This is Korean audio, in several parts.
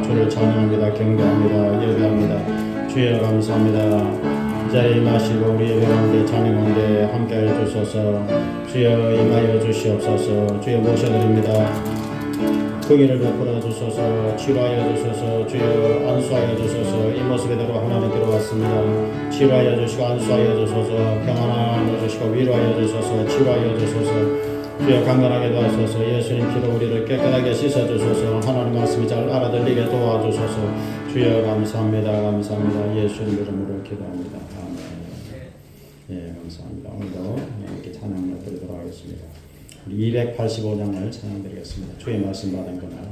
주를 찬양합니다. 경배합니다. 예배합니다. 주여 감사합니다. 이 자리에 임하시고 우리 예배 가운데 찬양 가운데 함께하여 주소서. 주여 임하여 주시옵소서. 주여 모셔드립니다. 긍휼을 베풀어 주소서. 치료하여 주소서. 주여 안수하여 주소서. 이 모습 그대로 하나님께로 왔습니다. 치료하여 주시고 안수하여 주소서. 평안하여 주시고 위로하여 주소서. 치료하여 주소서. 주여 강건하게 도와주소서. 예수님 피로 우리를 깨끗하게 씻어주소서. 하나님 말씀이 잘 알아들리게 도와주소서. 주여 감사합니다. 감사합니다. 예수님 이름으로 기도합니다. 아멘. 예, 감사합니다. 오늘도 이렇게 찬양을 드리도록 하겠습니다. 우리 285장을 찬양드리겠습니다. 주의 말씀 받은 그날.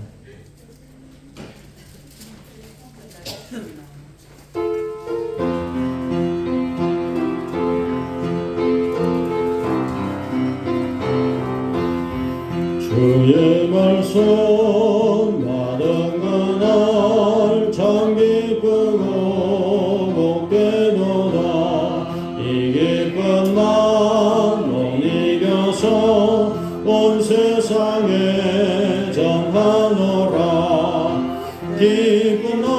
주의 말씀 받은 그날 참 기쁘고 복되도다. 이 기쁜 날 못 이겨서 온 세상에 전하노라. 기쁜 날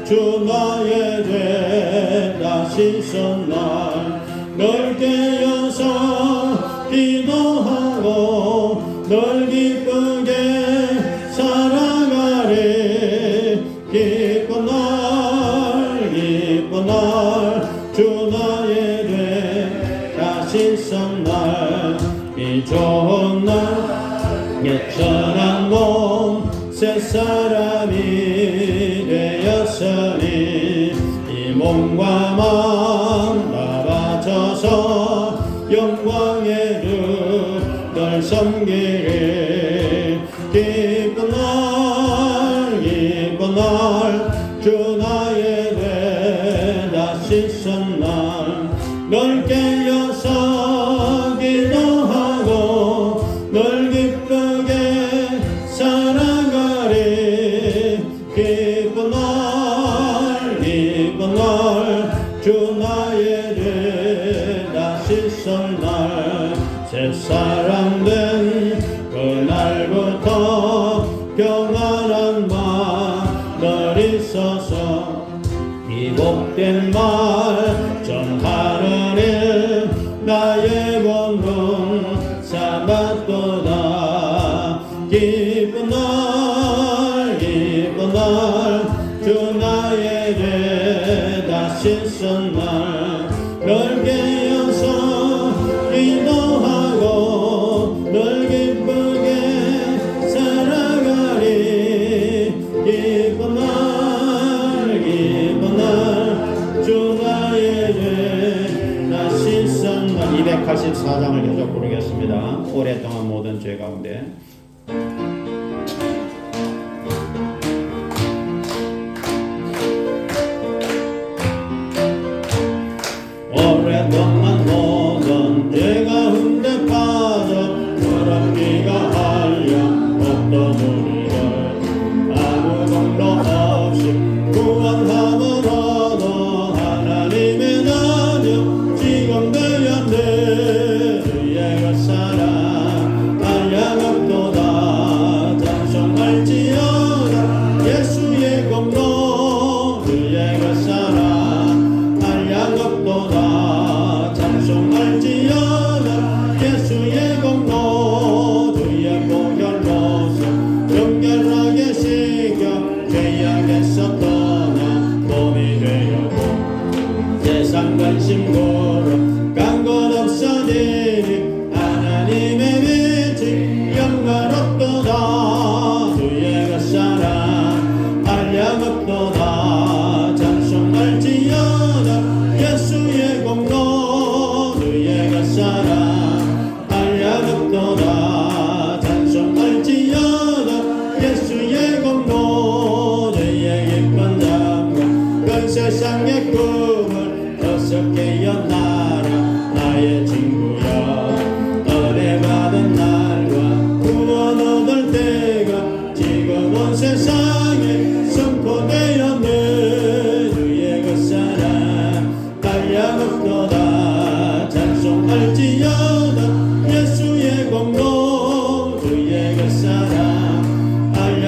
주 나의 죄 다시 쏜날 널 깨어서 기도하고 널 기쁘게 살아가리. 기쁜 날 주 나의 죄 다시 쏜날 이 좋은 날 예천한 몸 새 사람이 되었으니 이 몸과 마음 다 바쳐서 영광의 주 널 섬기리. 기쁜 날 주 나의 죄 다시 쏜날 널 깨어서 기도하고 널 기쁘게 살아가리. 기쁜 날 주 나의 죄 다시 쏜날 새 사람 된 그날부터 평안한 맘 널 있어서 이 복된 말 전하는 일 나의 본분 삼았도다. 기쁜 날 주 나의 죄 다시 쏜날 널 깨어서 기도하고 널 기쁘게 살아가리. 기쁜 날 주 나의 죄 다시 쏜날. 284장을 계속 부르겠습니다. 오랫동안 모든 죄 가운데.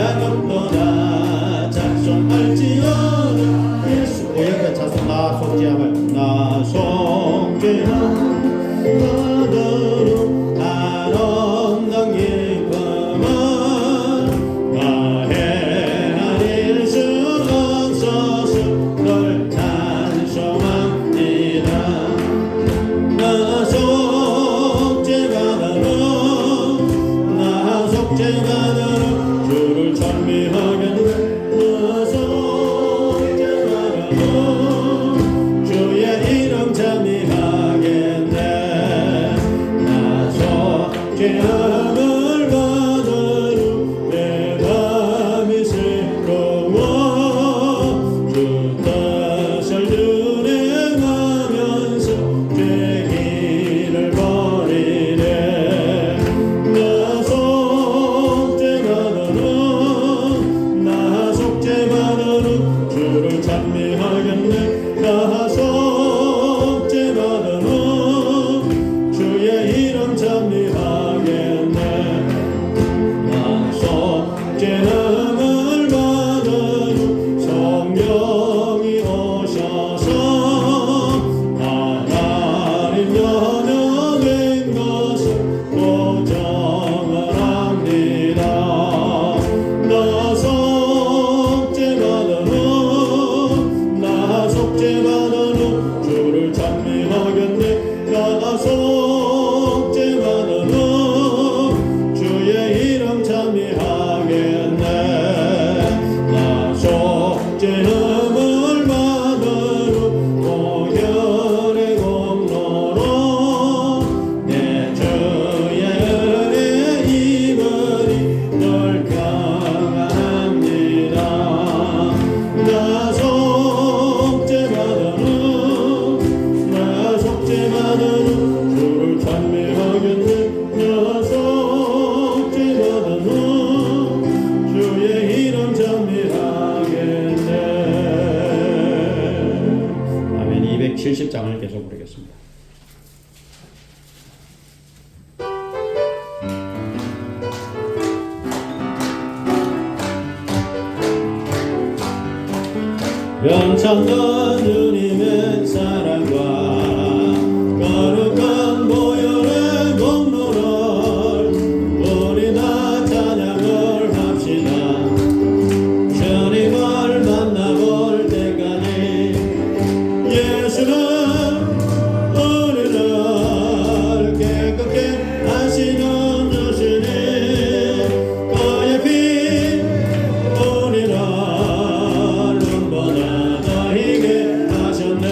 자격보다 작성할지어다 예수 오역의 자손 나 속죄함을 나 속죄함을 받으러 아름다운 기쁨을 가해하릴 수 없어서 널 찬송합니다 나 속죄받으러 주를 찬미하겠네 나 속죄받으러 주의 이름 찬미하겠네 나 속죄함을 받으러 내 맘이 새로워 주 뜻을 준행하면서 죄기를 버리네 나 속죄받으러 주를 찬미하겠네 나 속죄받으러 주의 이름 찬미하겠네 나 속죄함을 받으러 성령이 오셔서 하나님 자녀된 것을 보장을 합니다 나 속죄받으러 주를 찬미하겠네 나 속죄받으러 주의 이름 찬미하겠네 나 속죄함을 받으러 보혈의 공로로 내 주의 은혜 입으리 널 평안합니다 나 속죄받으러 주를 찬미하겠네 나 속죄받으러 주의 이름 찬미하겠네 아멘 270장을 계속 부르겠습니다 변창던 주님의 사랑과 거룩한 보혈의 공로를 우리 다 찬양을 합시다 주님을 만나볼 때까지 예수는 우리를 깨끗게 하시는 주시니 그의 피 우리를 눈보다 더 희게 하셨네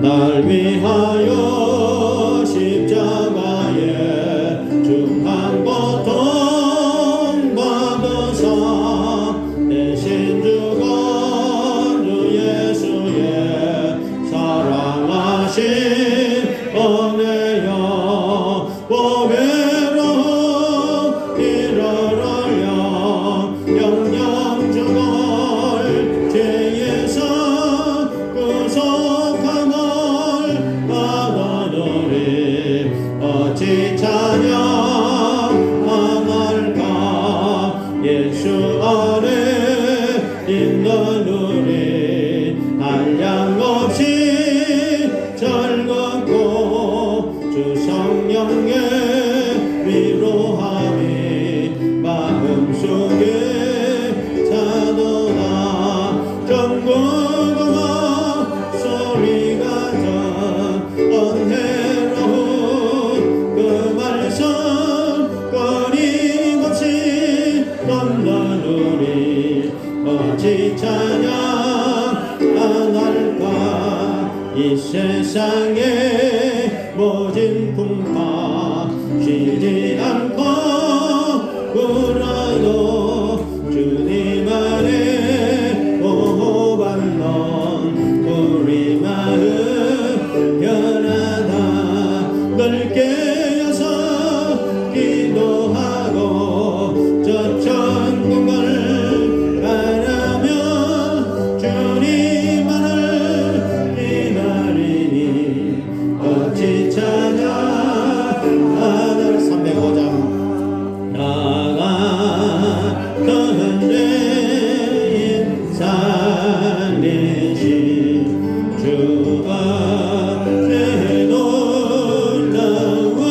날 위하여 십자가에 중한 고통 받으사 대신 죽은 주 예수의 사랑하신 은혜여 보배로 이르러려 영영 죽을 죄에서 구속함을 받아들이 어찌 찬양하날까 예수 안에 있는 우리 한량없이 즐겁고 주 성령의 위로함이 마음속에 차도다 전국음악 소리가 전 은혜로운 그 말씀 끊임없이 넘는 우리 어찌 찬양 안 할까 이 세상에 모진 풍파 쉬지 않고 울어도 주님 안에 보호받는 우리 마음 변하다 늘 깨어서 기도하고 저 천국을 바라며 주님만을 기다리니 어찌 찬양 하늘 305장 나가 그대인 살리신 주 앞에 놀라워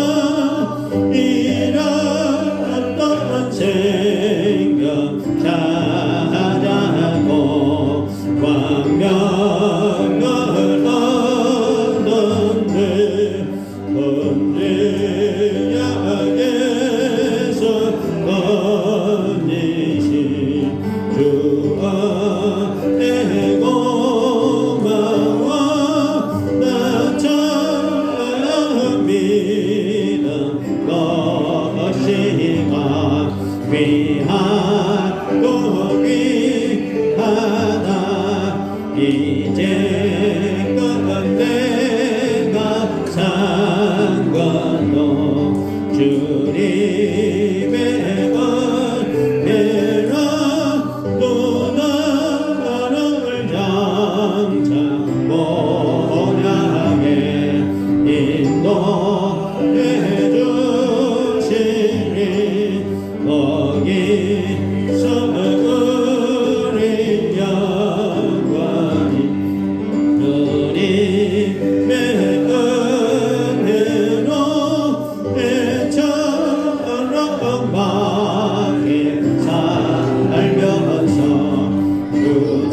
이런 생각 찾아고 광명을 얻었네 언제야에서 건지신 주 앞에 고마워 나처럼 믿는 것이가 귀하고 귀하다 이제껏 내가 산 것도 주님의 은혜라 또 나를 장차 모양에 인도해 주시니 거기서 우리 영광이 주님의 은혜로 애처럼 많이 살면서 그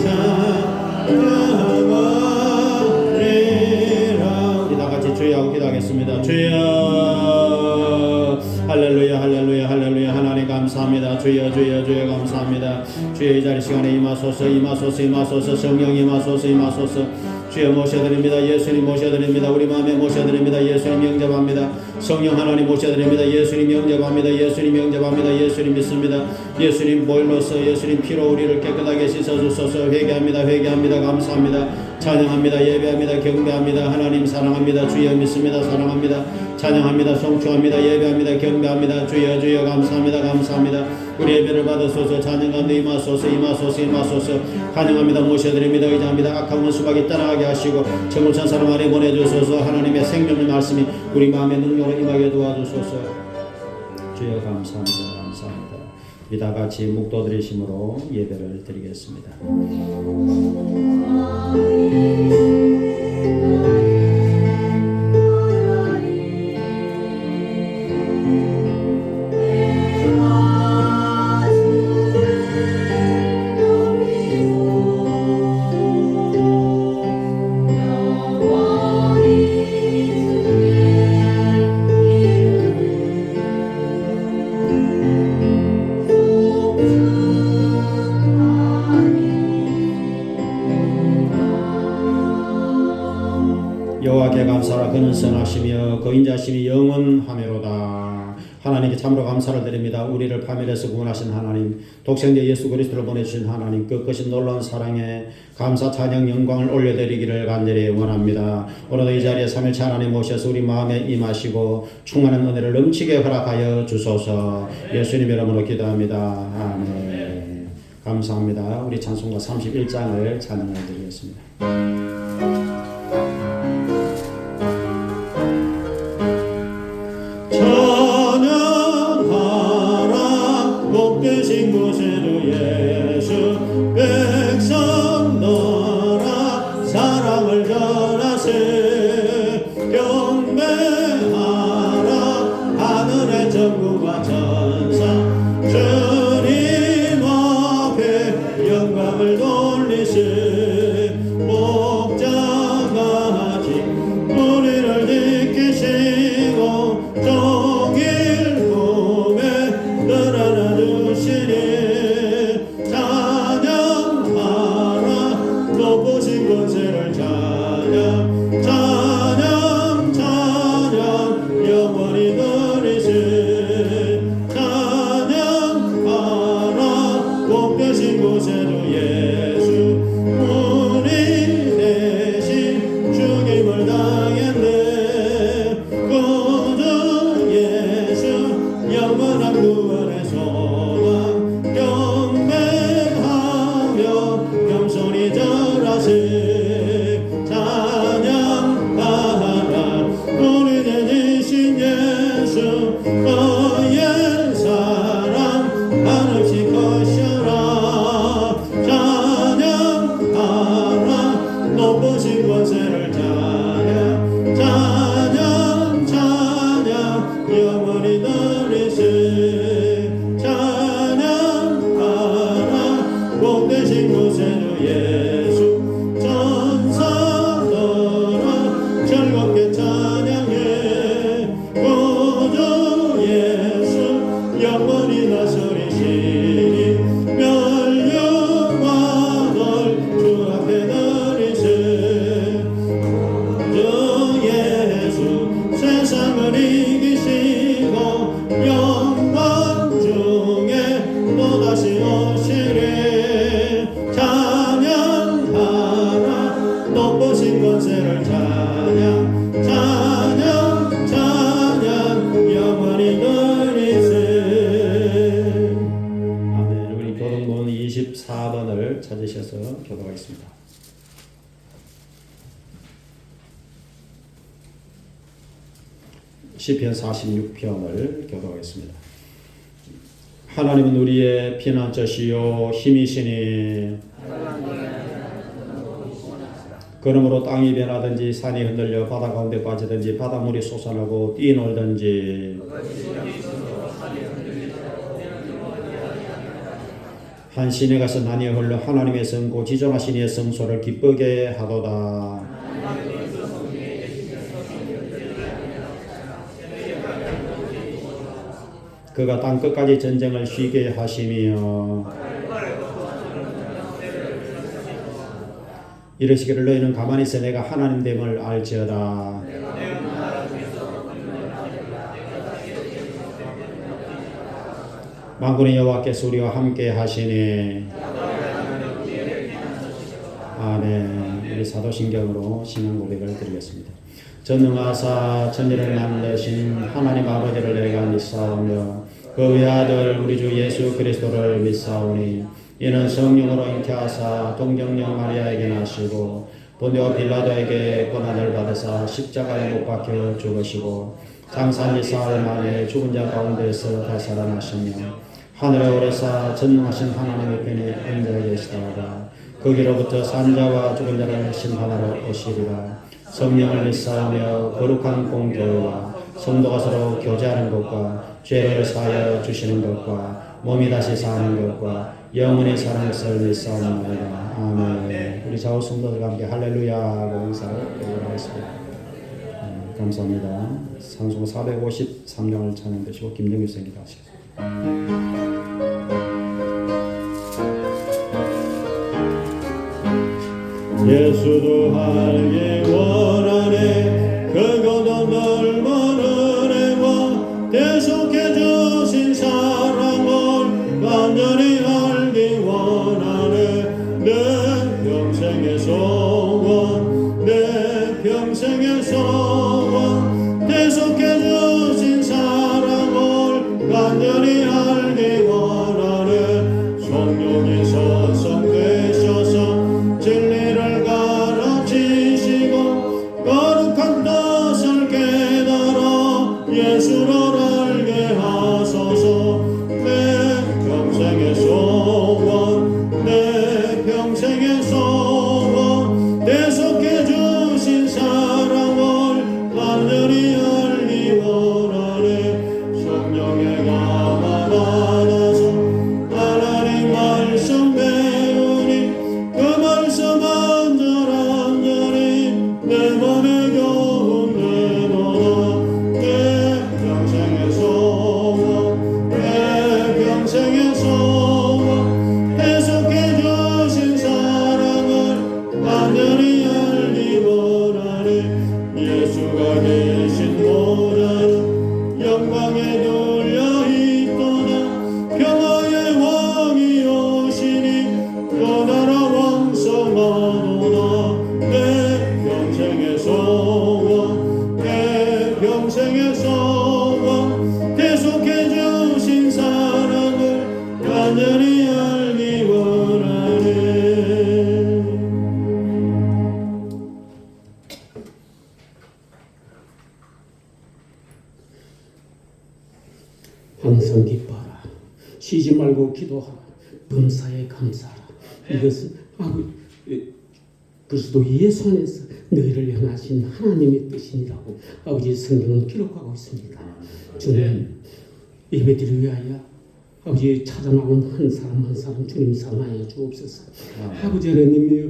찬양하리라. 우리 다같이 주여하고 기도하겠습니다. 주여 할렐루야 할렐루야 할렐루야 하나님 감사합니다. 주여 주여 주여 감사합니다. 주여 이 자리 시간에 임하소서 임하소서 임하소서 성령 임하소서 임하소서 주여 모셔드립니다. 예수님 모셔드립니다. 우리 마음에 모셔드립니다. 예수님 영접합니다. 성령 하나님 모셔드립니다. 예수님 영접합니다. 예수님 영접합니다. 예수님 믿습니다. 예수님 보일로서 예수님 피로 우리를 깨끗하게 씻어주소서. 회개합니다. 회개합니다. 감사합니다. 찬양합니다. 예배합니다. 경배합니다. 하나님 사랑합니다. 주여 믿습니다. 사랑합니다. 찬양합니다. 송축합니다. 예배합니다. 경배합니다. 주여 주여 감사합니다. 감사합니다. 우리 예배를 받으소서. 찬양 가운데 임하소서 임하소서 임하소서. 환영합니다. 모셔드립니다. 의지합니다. 악한 수박이 따라가게 하시고 정물찬 사람 안에 보내주소서. 하나님의 생명의 말씀이 우리 마음의 능력으로 임하게 도와주소서. 주여 감사합니다. 감사합니다. 이 다같이 묵도드리심으로 예배를 드리겠습니다. 여호와께 감사라. 그는 선하시며 그 인자심이 영원하매로다. 하나님께 참으로 감사를 드립니다. 우리를 파멸에서 구원하신 하나님, 독생자 예수 그리스도를 보내주신 하나님, 그 크신 놀라운 사랑에 감사 찬양 영광을 올려드리기를 간절히 원합니다. 오늘도 이 자리에 삼일체 하나님 모셔서 우리 마음에 임하시고 충만한 은혜를 넘치게 허락하여 주소서. 예수님 이름으로 기도합니다. 아멘. 감사합니다. 우리 찬송가 31장을 찬양해 드리겠습니다. 되신 곳에도 예수 백성 너라 사랑을 전하세 경배하라 하늘의 전구와 천사 주님 앞에 영광을 돌리세 목자같이 우리를 지키시고 종일 꿈에 늘어나 찬양하라 높으신 권세를 찬양 찬양 찬양 영원히 드리세 찬양하라 복되신 곳에도 예수 우리 대신 죽임을 당했네 구주 예수 영원한 구원의 소망 경배하며 겸손히 절하세 찬양하라 우리 대신 예수 너의 사랑 한없이 커셔라 찬양하라 높으신 권세를 찬양 찬양 찬양 영원히 드리세 찬양하라 복되신 곳에도 예수 천사들아 즐겁게 찬양해 구주 예수 영원히 다스리시니 멸류관을 주 앞에 드리세 주 예수 세상을 이기시고 영광 중에 또다시 오시리 찬양하라 높으신 권세를 찬양 찬양 찬양 영원히 드리세 아멘. 우리 교동문 24번을 찾으셔서 교도하겠습니다. 시편 46편을 교도하겠습니다. 하나님은 우리의 피난처시요 힘이시니 그러므로 땅이 변하든지 산이 흔들려 바다 가운데 빠지든지 바닷물이 솟아나고 뛰놀든지 한 시내 가서 나뉘어 흘러 하나님의 성고 지존하신 이의 성소를 기쁘게 하도다. 그가 땅끝까지 전쟁을 쉬게 하시며 이르시기를 너희는 가만히 있어 내가 하나님 됨을 알지어다. 만군의 여호와께서 우리와 함께 하시니 아멘. 우리 사도신경으로 신앙 고백을 드리겠습니다. 전능하사 천지를 만드신 하나님 아버지를 내가 믿사오며 그 외아들 우리 주 예수 그리스도를 믿사오니 이는 성령으로 잉태하사 동정녀 마리아에게 나시고 본디오 빌라도에게 고난을 받으사 십자가에 못 박혀 죽으시고 장사한 지 사흘 만에 죽은 자 가운데서 되살아나시며 하늘에 오르사 전능하신 하나님의 편에 앉아 계시다가 거기로부터 산자와 죽은 자를 심판하러 오시리라. 성령을 믿사오며 거룩한 공교회와 성도가 서로 교제하는 것과 죄를 사하여 주시는 것과 몸이 다시 사는 것과 영원히 사는 것을 믿사옵나이다. 아멘. 우리 좌우 성도들과 함께 할렐루야 하고 인사를 드리겠습니다. 감사합니다. 찬송 453장을 찬양되시고 김정규 선생님 하시겠습니다. 예수도 알기 원하네 항상 기뻐하라. 쉬지 말고 기도하라. 범사에 감사하라. 이것은 그리스도 예수 안에서 너희를 향하신 하나님의 뜻이니라고 아버지 성경은 기록하고 있습니다. 주님 예배드리기 위하여 아버지 찾아나온 한 사람 한 사람 주님 사랑하여 주옵소서. 아버지 하나님이여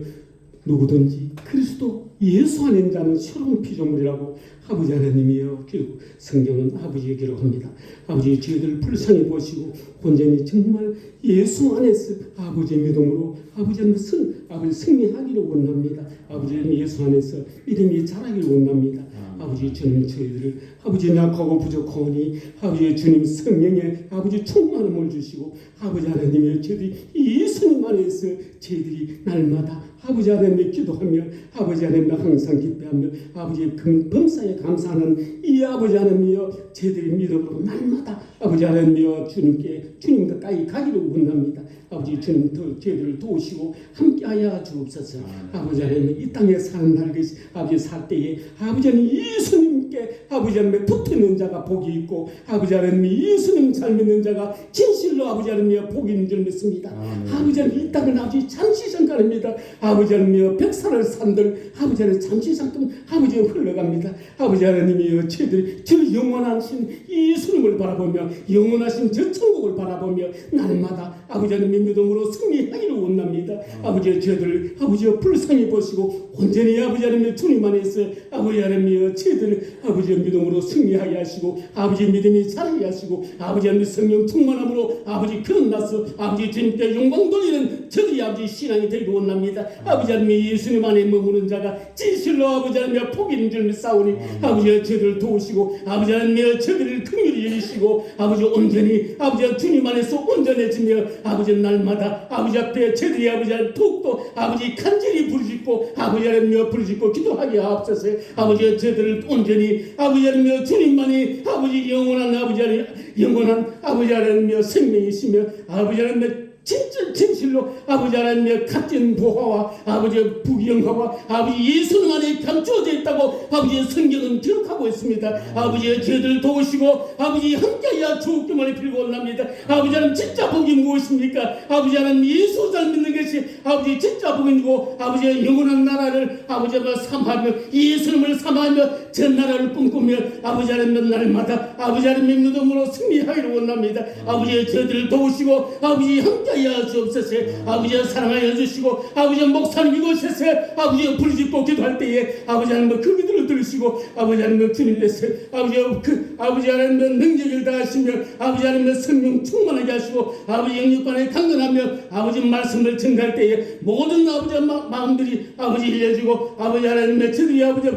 누구든지 그리스도 예수 안에 있는 자는 새로운 피조물이라고 아버지 하나님이여 결국 성경은 아버지의 기록합니다. 아버지 저희들 불쌍히 보시고 온전히 정말 예수 안에서 아버지의 믿음으로 아버지의 승리하기를 원합니다. 아버지는 예수 안에서 이름이 자라기를 원합니다. 아버지 주님 저희들을 아버지 약하고 부족하오니 아버지 주님 성령의 아버지 충만함을 주시고 아버지 하나님의 저희들이 예수님 안에서 저희들이 날마다 아버지 하나님의 기도하며 아버지 하나님의 항상 기뻐하며 아버지의 범사에 감사하는 이 아버지 하나님이여 저희들의 믿음으로 날마다 아버지 하나님이여 주님 가까이 가기를 원합니다. 아버지 주님 저희들을 도우시고 함께하여 주옵소서. 아버지 하나님 이 땅에 사는 날 것이 아버지 살 때에 아버지 하나님 예수님께 아버지 하나님 붙는 자가 복이 있고 아버지 하나님 예수님 잘 믿는 자가 진실로 아버지 하나님 복이 있는 줄 믿습니다. 아버지 하나님 이 땅은 아주 잠시 잠깐입니다. 아버지 하나님 백살을 산들 아버지 하나님 잠시 잠깐 아버지 흘러갑니다. 아버지 하나님이여 저희들이 저 영원하신 예수님을 바라보며 영원하신 저 천국을 바라보며 날마다 아버지 하나님의 믿음으로 승리하기를 원합니다. 아버지 저희들 아버지 불쌍히 보시고 온전히 아버지 하나님의 주님 안에서 아버지 하나님이여 저희들 아버지 믿음으로 승리하게 하시고 아버지 믿음이 자라게 하시고 아버지 하나님 성령 충만함으로 아버지 거듭나서 아버지 주님께 영광 돌리는 저희 아버지 신앙이 되기를 원합니다. 아버지 하나님 예수님 안에 머무는 자가 진실로 아버지 하나님 복이 있는 줄 믿사오니 아버지 저희들을 도우시고 아버지 하나님 저희들을 긍휼히 여기시고 아버지 온전히 아버지 주님 안에서 온전해지며 아버지 날마다 아버지 앞에 저희들이 아버지 하나님 더욱더 아버지 간절히 부르짖고 아버지 하나님 부르짖고 기도하게 하옵소서. 아버지 저희들을 온전히 아버지 하나님 주님만이 아버지 영원한 아버지 하나님 영원한 아버지 하나님 생명이시며 아버지 하나님 진실로 아버지 하나님의 값진 보화와 아버지의 부귀영화와 아버지 예수님 안에 감추어져 있다고 아버지의 성경은 기록하고 있습니다. 아버지의 저희들 도우시고 아버지 함께하여 주옵기만을 빌고 원합니다. 아버지 하나님 진짜 복이 무엇입니까? 아버지 하나님 예수 잘 믿는 것이 아버지 진짜 복이고 아버지의 영원한 나라를 아버지가 삼하며 예수님을 삼하며 전 나라를 꿈꾸며 아버지 하나님 날마다 아버지 하나님의 믿음으로 승리하기를 원합니다. 아버지의 저희들을 도우시고 아버지 함께하여 주옵소서. 아버지 사랑하여 주시고 아버지 목사님 이곳에서 아버지 부르짖고 기도할 때에 아버지 하나님 그 기도를 들으시고 아버지 하나님 주님께서 아버지 하나님 능력을 다하시며 아버지 하나님 성령 충만하게 하시고 아버지 영육간에 강건하며 아버지 말씀을 전할 때에 모든 아버지 마음들이 아버지 일려지고 아버지 하나님의 저들이 아버지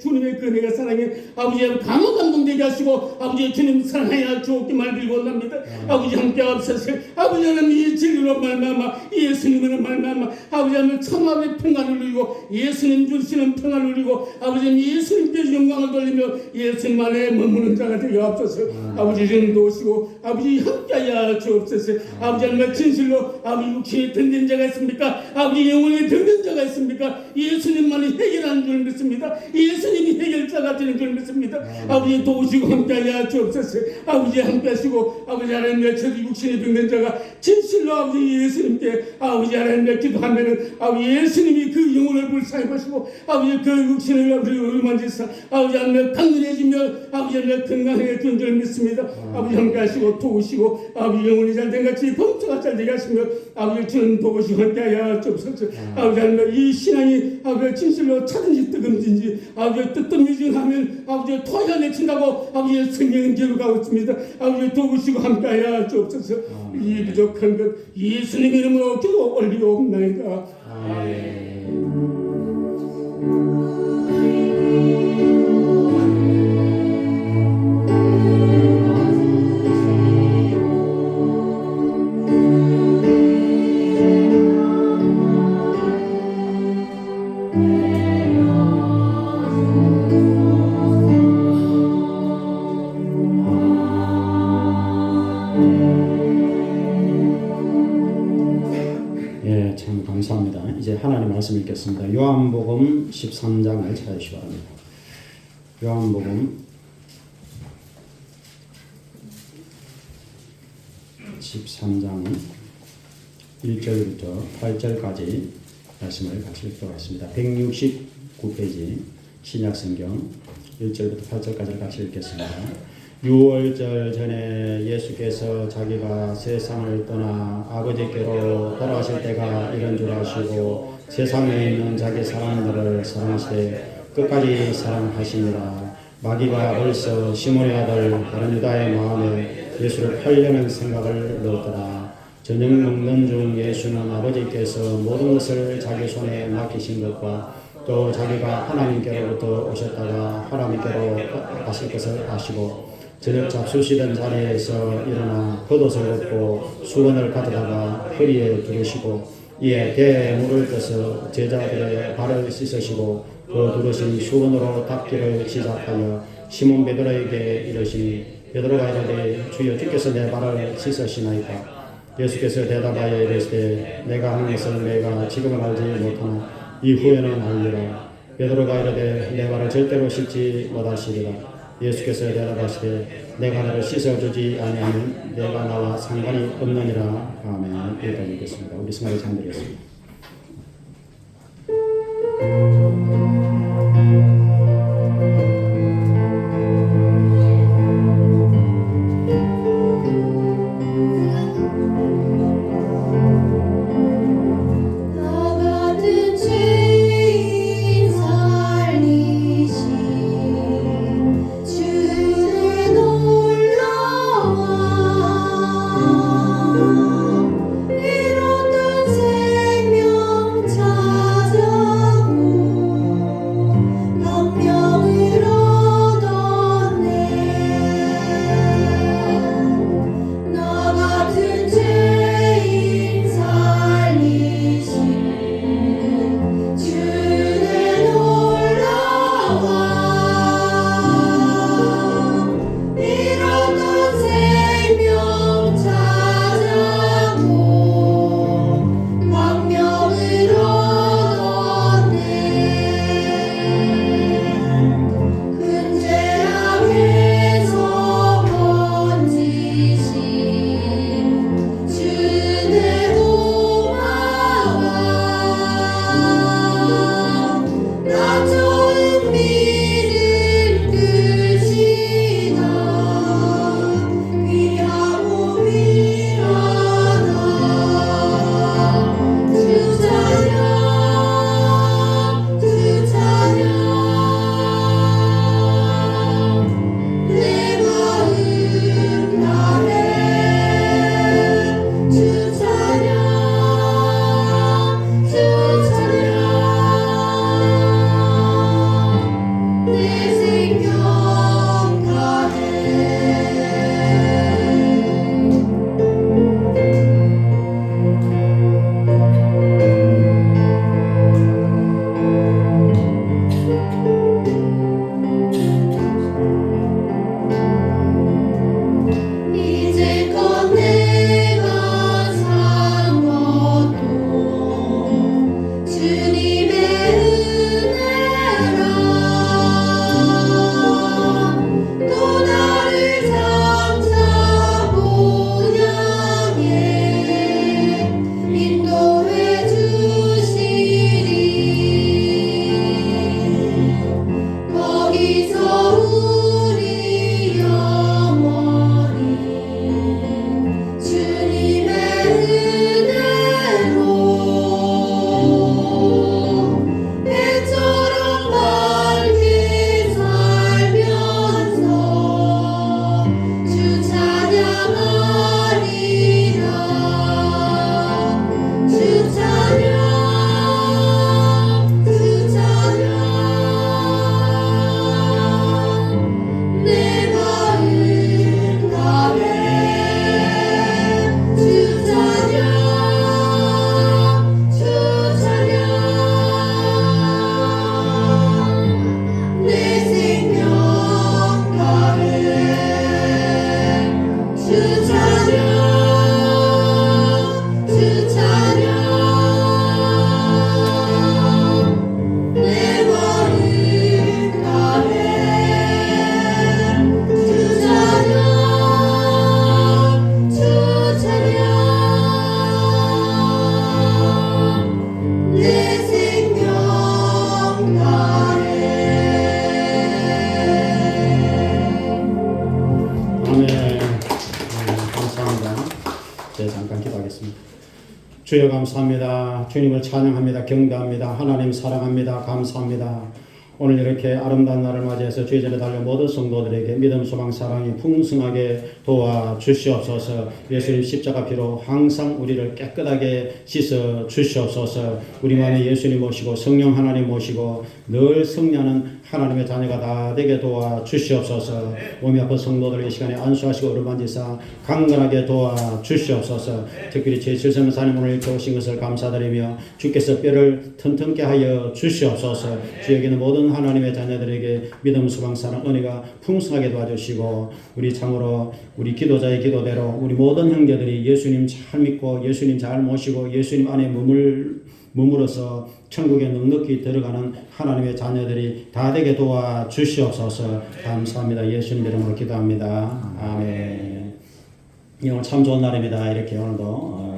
주님의 그네가 사랑해 아버지 강호 감동되게 하시고 아버지 주님 사랑하여 주옵기만 빌고 원합니다. 아버지 함께 하옵소서. 아버지 하나님 이 진리로 말미암아 예수님으로 말미암아 아버지 하나님 참함의 평안을 누리고 예수님 주시는 평안을 누리고 아버지 예수님께 영광을 돌리며 예수님 안에 머무는 자가 되게 하옵소서. 아버지 주님 도우시고 아버지 함께하여 주옵소서. 아버지 하나님 진실로 아버지 육신에 든든 자가 있습니까? 아버지 영혼에 든든 자가 있습니까? 예수님만이 해결하는 줄 믿습니다. 예수님이 해결자가 되는 줄 믿습니다. 아버지 도우시고 함께하여 주옵소서. 아버지 함께하시고 아버지 하나님 저기 육신에 든든 자가 진실로 아버지 예수님께 아버지 하나님 기도하면은 아버지 예수님이 그 영혼을 불쌍히 보시고 아버지 그 육신을 아버지 만지사 아버지 하나님 강건해지며 아버지 하나님 건강해진 줄 믿습니다. 아버지 함께하시고 도우시고 아버지 영혼이 잘된 같이 범처가 잘되게 하시며 아버지 주는 도우시고 함께하여 주옵소서. 아버지 하나님 이 신앙이 아버지 진실로 차든지 뜨끔든지 아버지 뜨뜻미진하면 아버지 토야 내친다고 아버지 성경은 기록하고 있습니다. 아버지 도우시고 함께하여 주옵소서. 이 부족한 것 예수님 이름으로 기도 올리옵나이다. 아멘. 감사합니다. 이제 하나님 말씀 읽겠습니다. 요한복음 13장을 찾으시기 바랍니다. 요한복음 13장 1절부터 8절까지 말씀을 같이 읽도록 하겠습니다. 169페이지 신약성경 1절부터 8절까지 같이 읽겠습니다. 6월절 전에 예수께서 자기가 세상을 떠나 아버지께로 돌아가실 때가 이런 줄 아시고 세상에 있는 자기 사람들을 사랑하시되 끝까지 사랑하시니라. 마귀가 벌써 시몬의 아들 다른 유다의 마음에 예수를 팔려는 생각을 넣었더라. 저녁 먹는 중 예수는 아버지께서 모든 것을 자기 손에 맡기신 것과 또 자기가 하나님께로부터 오셨다가 하나님께로 가실 것을 아시고 저녁 잡수시던 자리에서 일어나 겉옷을 벗고 수건을 가져다가 허리에 두르시고 이에 배에 물을 떠서 제자들의 발을 씻으시고 그 두르신 수건으로 닦기를 시작하여 시몬 베드로에게 이르시니 베드로가 이르되 주여 주께서 내 발을 씻으시나이까. 예수께서 대답하여 이르시되 내가 하는 것을 내가 지금은 알지 못하나 이후에는 알리라. 베드로가 이르되 내 발을 절대로 씻지 못하시리라. 예수께서 대답하시되 내가 너를 씻어주지 아니하면 내가 나와 상관이 없느니라. 아멘. 여기까지 읽겠습니다. 우리 승하를 잠드리겠습니다. 이뤘던 주여 감사합니다. 주님을 찬양합니다. 경배합니다. 하나님 사랑합니다. 감사합니다. 오늘 이렇게 아름다운 날을 맞이해서 주의 전에 달려 모든 성도들에게 믿음, 소망, 사랑이 풍성하게 도와주시옵소서. 예수님 십자가 피로 항상 우리를 깨끗하게 씻어 주시옵소서. 우리 마음에 예수님 모시고 성령 하나님 모시고 늘 승리하는 하나님의 자녀가 다 되게 도와주시옵소서. 몸이 아픈 성도들 이 시간에 안수하시고 어루만지사 강건하게 도와주시옵소서. 특별히 제 질성사님 오늘 이렇게 오신 것을 감사드리며 주께서 뼈를 튼튼케 하여 주시옵소서. 지역에는 모든 하나님의 자녀들에게 믿음, 소망, 사랑, 은혜가 풍성하게 도와주시고 우리 참으로 우리 기도자의 기도대로 우리 모든 형제들이 예수님 잘 믿고 예수님 잘 모시고 예수님 안에 머물어서 천국에 넉넉히 들어가는 하나님의 자녀들이 다 되게 도와주시옵소서. 감사합니다. 예수님 이름으로 기도합니다. 아멘. 오늘 참 좋은 날입니다. 이렇게 오늘도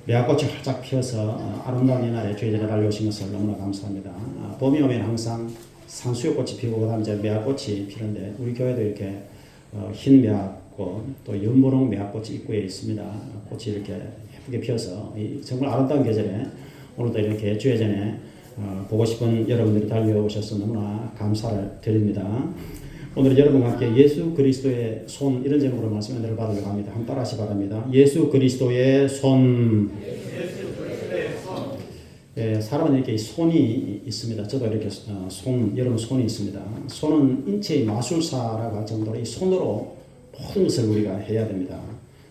매화꽃이 활짝 피어서 아름다운 이 날에 주의 전에 달려오신 것을 너무나 감사합니다. 봄이 오면 항상 산수유꽃이 피고 그다음 이제 매화꽃이 피는데 우리 교회도 이렇게 흰 매화꽃 또 연분홍 매화꽃이 입구에 있습니다. 꽃이 이렇게 예쁘게 피어서 정말 아름다운 계절에 오늘도 이렇게 주의 전에 보고 싶은 여러분들이 달려오셔서 너무나 감사를 드립니다. 오늘 여러분과 함께 예수 그리스도의 손 이런 제목으로 말씀 은혜를 받으려고 합니다. 한번 따라하시 바랍니다. 예수 그리스도의 손. 예, 사람은 이렇게 손이 있습니다. 저도 이렇게 여러분 손이 있습니다. 손은 인체의 마술사라고 할 정도로 이 손으로 모든 것을 우리가 해야 됩니다.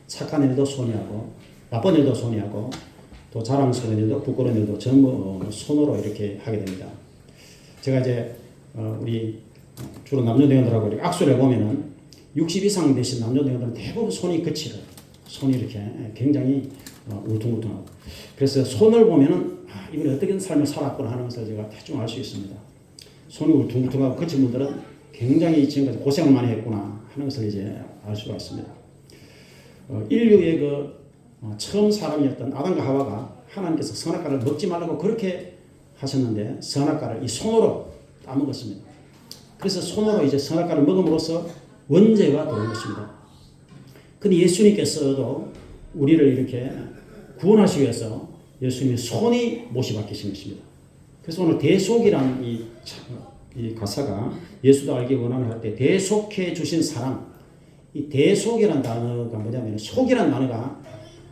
착한 일도 손이 하고 나쁜 일도 손이 하고 또 자랑스러운 일도 부끄러운 일도 전부 손으로 이렇게 하게 됩니다. 제가 이제 우리 주로 남녀대원들하고 이렇게 악수를 해보면은 60 이상 되신 남녀대원들은 대부분 손이 거칠어요. 손이 이렇게 굉장히 울퉁불퉁하고. 그래서 손을 보면은 이분이 어떻게 삶을 살았구나 하는 것을 제가 대충 알 수 있습니다. 손이 울퉁불퉁하고 거친 분들은 굉장히 지금까지 고생을 많이 했구나 하는 것을 이제 알 수가 있습니다. 인류의 처음 사람이었던 아담과 하와가 하나님께서 선악과를 먹지 말라고 그렇게 하셨는데 선악과를 이 손으로 따먹었습니다. 그래서 손으로 이제 선악과를 먹음으로써 원죄가 도는 것입니다. 근데 예수님께서도 우리를 이렇게 구원하시기 위해서 예수님의 손이 못이 박히신 것입니다. 그래서 오늘 대속이라는 이 가사가 예수도 알기 원하는 할 때 대속해 주신 사랑, 이 대속이라는 단어가 뭐냐면 속이라는 단어가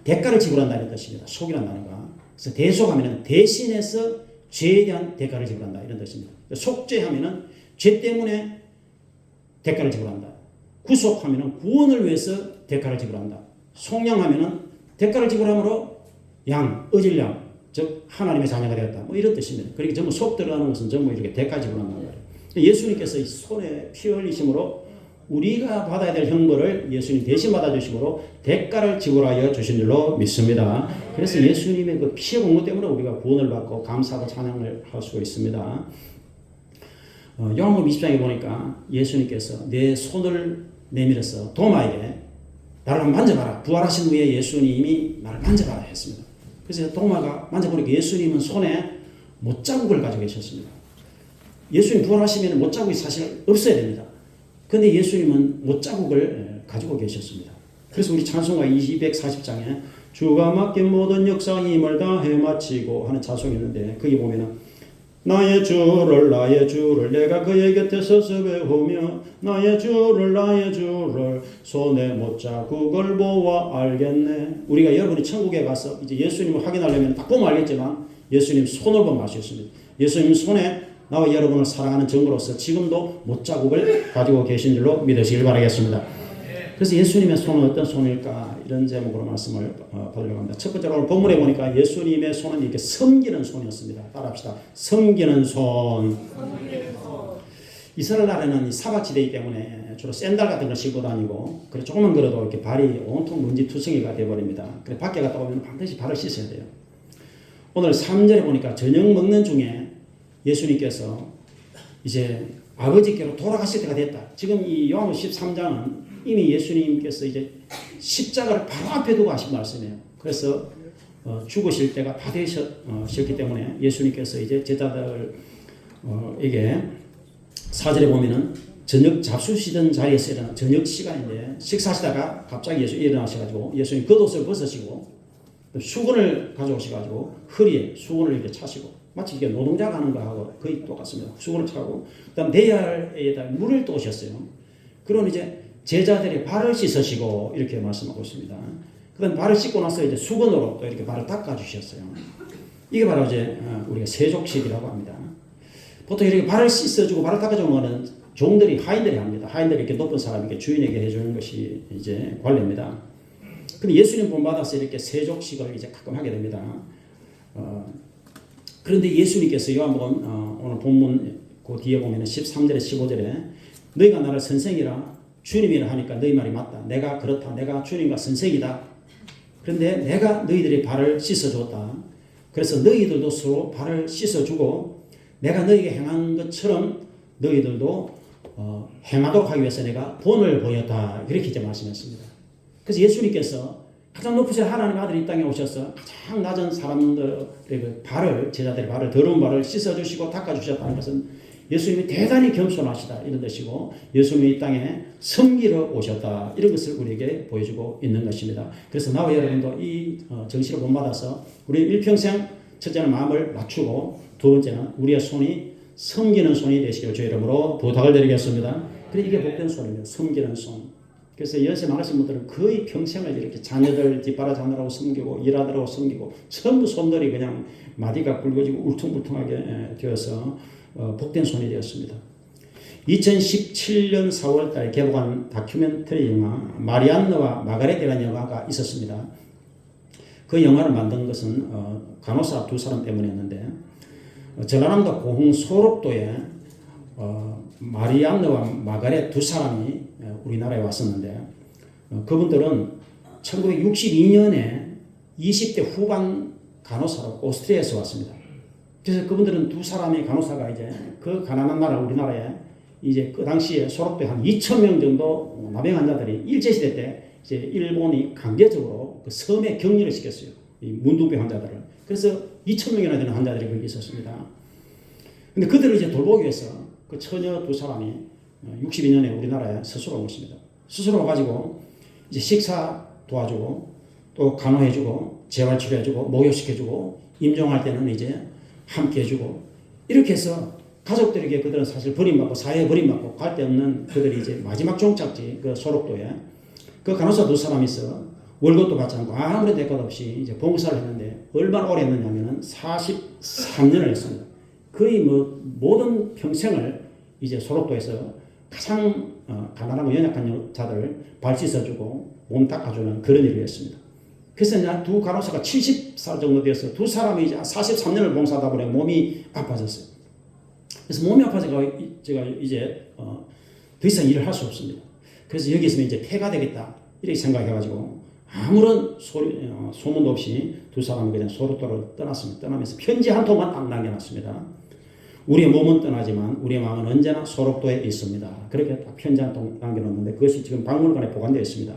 대가를 지불한다는 뜻입니다. 속이라는 단어가. 그래서 대속하면은 대신해서 죄에 대한 대가를 지불한다 이런 뜻입니다. 속죄하면은 죄 때문에 대가를 지불한다. 구속하면은 구원을 위해서 대가를 지불한다. 속량하면은 대가를 지불함으로 어질 양, 즉 하나님의 자녀가 되었다. 뭐 이런 뜻입니다. 그러니까 전부 속 들어가는 것은 전부 이렇게 대가 지불한다는 거예요. 예수님께서 이 손에 피 흘리심으로 우리가 받아야 될 형벌을 예수님 대신 받아주심으로 대가를 지불하여 주신 줄로 믿습니다. 그래서 예수님의 그 피의 공로 때문에 우리가 구원을 받고 감사하고 찬양을 할 수 있습니다. 요한복음 20장에 보니까 예수님께서 내 손을 내밀어서 도마에게 나를 만져봐라. 부활하신 후에 예수님이 나를 만져봐라 했습니다. 그래서 도마가 만져보니까 예수님은 손에 못자국을 가지고 계셨습니다. 예수님 부활하시면 못자국이 사실 없어야 됩니다. 근데 예수님은 못자국을 가지고 계셨습니다. 그래서 우리 찬송가 240장에 주가 맡긴 모든 역사 힘을 다해 마치고 하는 찬송이 있는데 거기 보면은 나의 주를 내가 그의 곁에 서서 배우며 나의 주를 손에 못자국을 보아 알겠네. 우리가 여러분이 천국에 가서 이제 예수님을 확인하려면 딱 보면 알겠지만 예수님 손을 보면 알 수 있습니다. 예수님 손에 나와 여러분을 사랑하는 증거로서 지금도 못자국을 가지고 계신 줄로 믿으시길 바라겠습니다. 그래서 예수님의 손은 어떤 손일까 이런 제목으로 말씀을 받으려고 합니다. 첫 번째로 오늘 본문에 보니까 예수님의 손은 이렇게 섬기는 손이었습니다. 따라합시다. 섬기는 손. 이스라엘 나라는 사각지대이기 때문에 주로 샌들 같은 걸 신고 다니고 그래 조금만 걸어도 이렇게 발이 온통 먼지 투성이가 되어버립니다. 그래 밖에 갔다 오면 반드시 발을 씻어야 돼요. 오늘 3절에 보니까 저녁 먹는 중에 예수님께서 이제 아버지께로 돌아가실 때가 됐다. 지금 이 요한복음 13장은 이미 예수님께서 이제 십자가를 바로 앞에 두고 하신 말씀이에요. 그래서 죽으실 때가 다 되셨기 때문에 예수님께서 이제 제자들에게 4절에 보면은 저녁 잡수시던 자리에서 일어나 저녁 시간인데 식사하시다가 갑자기 예수님 일어나셔가지고 예수님 겉옷을 벗으시고 수건을 가져오셔가지고 허리에 수건을 이렇게 차시고 마치 이게 노동자가 하는 거하고 거의 똑같습니다. 수건을 차고 그다음 대야에다 물을 떠오셨어요. 그럼 이제 제자들의 발을 씻으시고 이렇게 말씀하고 있습니다. 그다음 발을 씻고 나서 이제 수건으로 또 이렇게 발을 닦아주셨어요. 이게 바로 이제 우리가 세족식이라고 합니다. 보통 이렇게 발을 씻어주고 발을 닦아주는 거는 종들이 하인들이 합니다. 하인들이 이렇게 높은 사람에게 주인에게 해주는 것이 이제 관례입니다. 근데 예수님 본받아서 이렇게 세족식을 이제 가끔 하게 됩니다. 그런데 예수님께서 요한복음 오늘 본문 그 뒤에 보면 13절에 15절에 너희가 나를 선생이라 주님이라 하니까 너희 말이 맞다. 내가 그렇다. 내가 주님과 선생이다. 그런데 내가 너희들의 발을 씻어주었다. 그래서 너희들도 서로 발을 씻어주고 내가 너희에게 행한 것처럼 너희들도 행하도록 하기 위해서 내가 본을 보였다. 이렇게 이제 말씀했습니다. 그래서 예수님께서 가장 높으신 하나님 아들이 이 땅에 오셔서 가장 낮은 사람들의 그 발을 제자들의 발을 더러운 발을 씻어주시고 닦아주셨다는 것은 예수님이 대단히 겸손하시다 이런 뜻이고 예수님이 이 땅에 섬기러 오셨다 이런 것을 우리에게 보여주고 있는 것입니다. 그래서 나와 여러분도 이 정신을 본받아서 우리 일평생 첫째는 마음을 맞추고 두 번째는 우리의 손이 섬기는 손이 되시기를 주의 이름으로 부탁을 드리겠습니다. 그래 이게 복된 손입니다. 섬기는 손. 그래서 연세 많으신 분들은 거의 평생을 이렇게 자녀들 뒷바라지하느라고 섬기고 일하느라고 섬기고 전부 손들이 그냥 마디가 굵어지고 울퉁불퉁하게 되어서 복된 손이 되었습니다. 2017년 4월 달에 개봉한 다큐멘터리 영화 마리안느와 마가렛이라는 영화가 있었습니다. 그 영화를 만든 것은 간호사 두 사람 때문이었는데 전라남도 고흥 소록도에 마리안느와 마가렛 두 사람이 우리나라에 왔었는데 그분들은 1962년에 20대 후반 간호사로 오스트리아에서 왔습니다. 그래서 그분들은 두 사람의 간호사가 이제 그 가난한 나라 우리나라에 이제 그 당시에 소록도에 한 2,000명 정도 나병 환자들이 일제시대 때 이제 일본이 강제적으로 그 섬에 격리를 시켰어요. 이 문둥병 환자들을. 그래서 2,000명이나 되는 환자들이 거기 있었습니다. 근데 그들을 이제 돌보기 위해서 그 처녀 두 사람이 62년에 우리나라에 스스로 온 것입니다. 스스로 와가지고 이제 식사 도와주고 또 간호해주고 재활치료해주고 목욕시켜주고 임종할 때는 이제 함께 해주고 이렇게 해서 가족들에게 그들은 사실 버림받고 사회에 버림받고 갈 데 없는 그들이 이제 마지막 종착지 그 소록도에 그 간호사 두 사람이 있어 월급도 받지 않고 아무런 대가도 없이 이제 봉사를 했는데 얼마나 오래 했느냐면은 43년을 했습니다. 거의 모든 평생을 이제 소록도에서 가장 가난하고 연약한 자들 발 씻어주고 몸 닦아주는 그런 일을 했습니다. 그래서 이제 두 간호사가 70살 정도 되어서 두 사람이 이제 43년을 봉사하다 보니 몸이 아파졌어요. 그래서 몸이 아파서 제가 이제 더 이상 일을 할 수 없습니다. 그래서 여기 있으면 이제 폐가 되겠다 이렇게 생각해가지고 아무런 소문도 없이 두 사람은 그냥 소록도를 떠났습니다. 떠나면서 편지 한 통만 딱 남겨놨습니다. 우리의 몸은 떠나지만 우리의 마음은 언제나 소록도에 있습니다. 그렇게 딱 편지 한 통 남겨놓는데 그것이 지금 박물관에 보관되어 있습니다.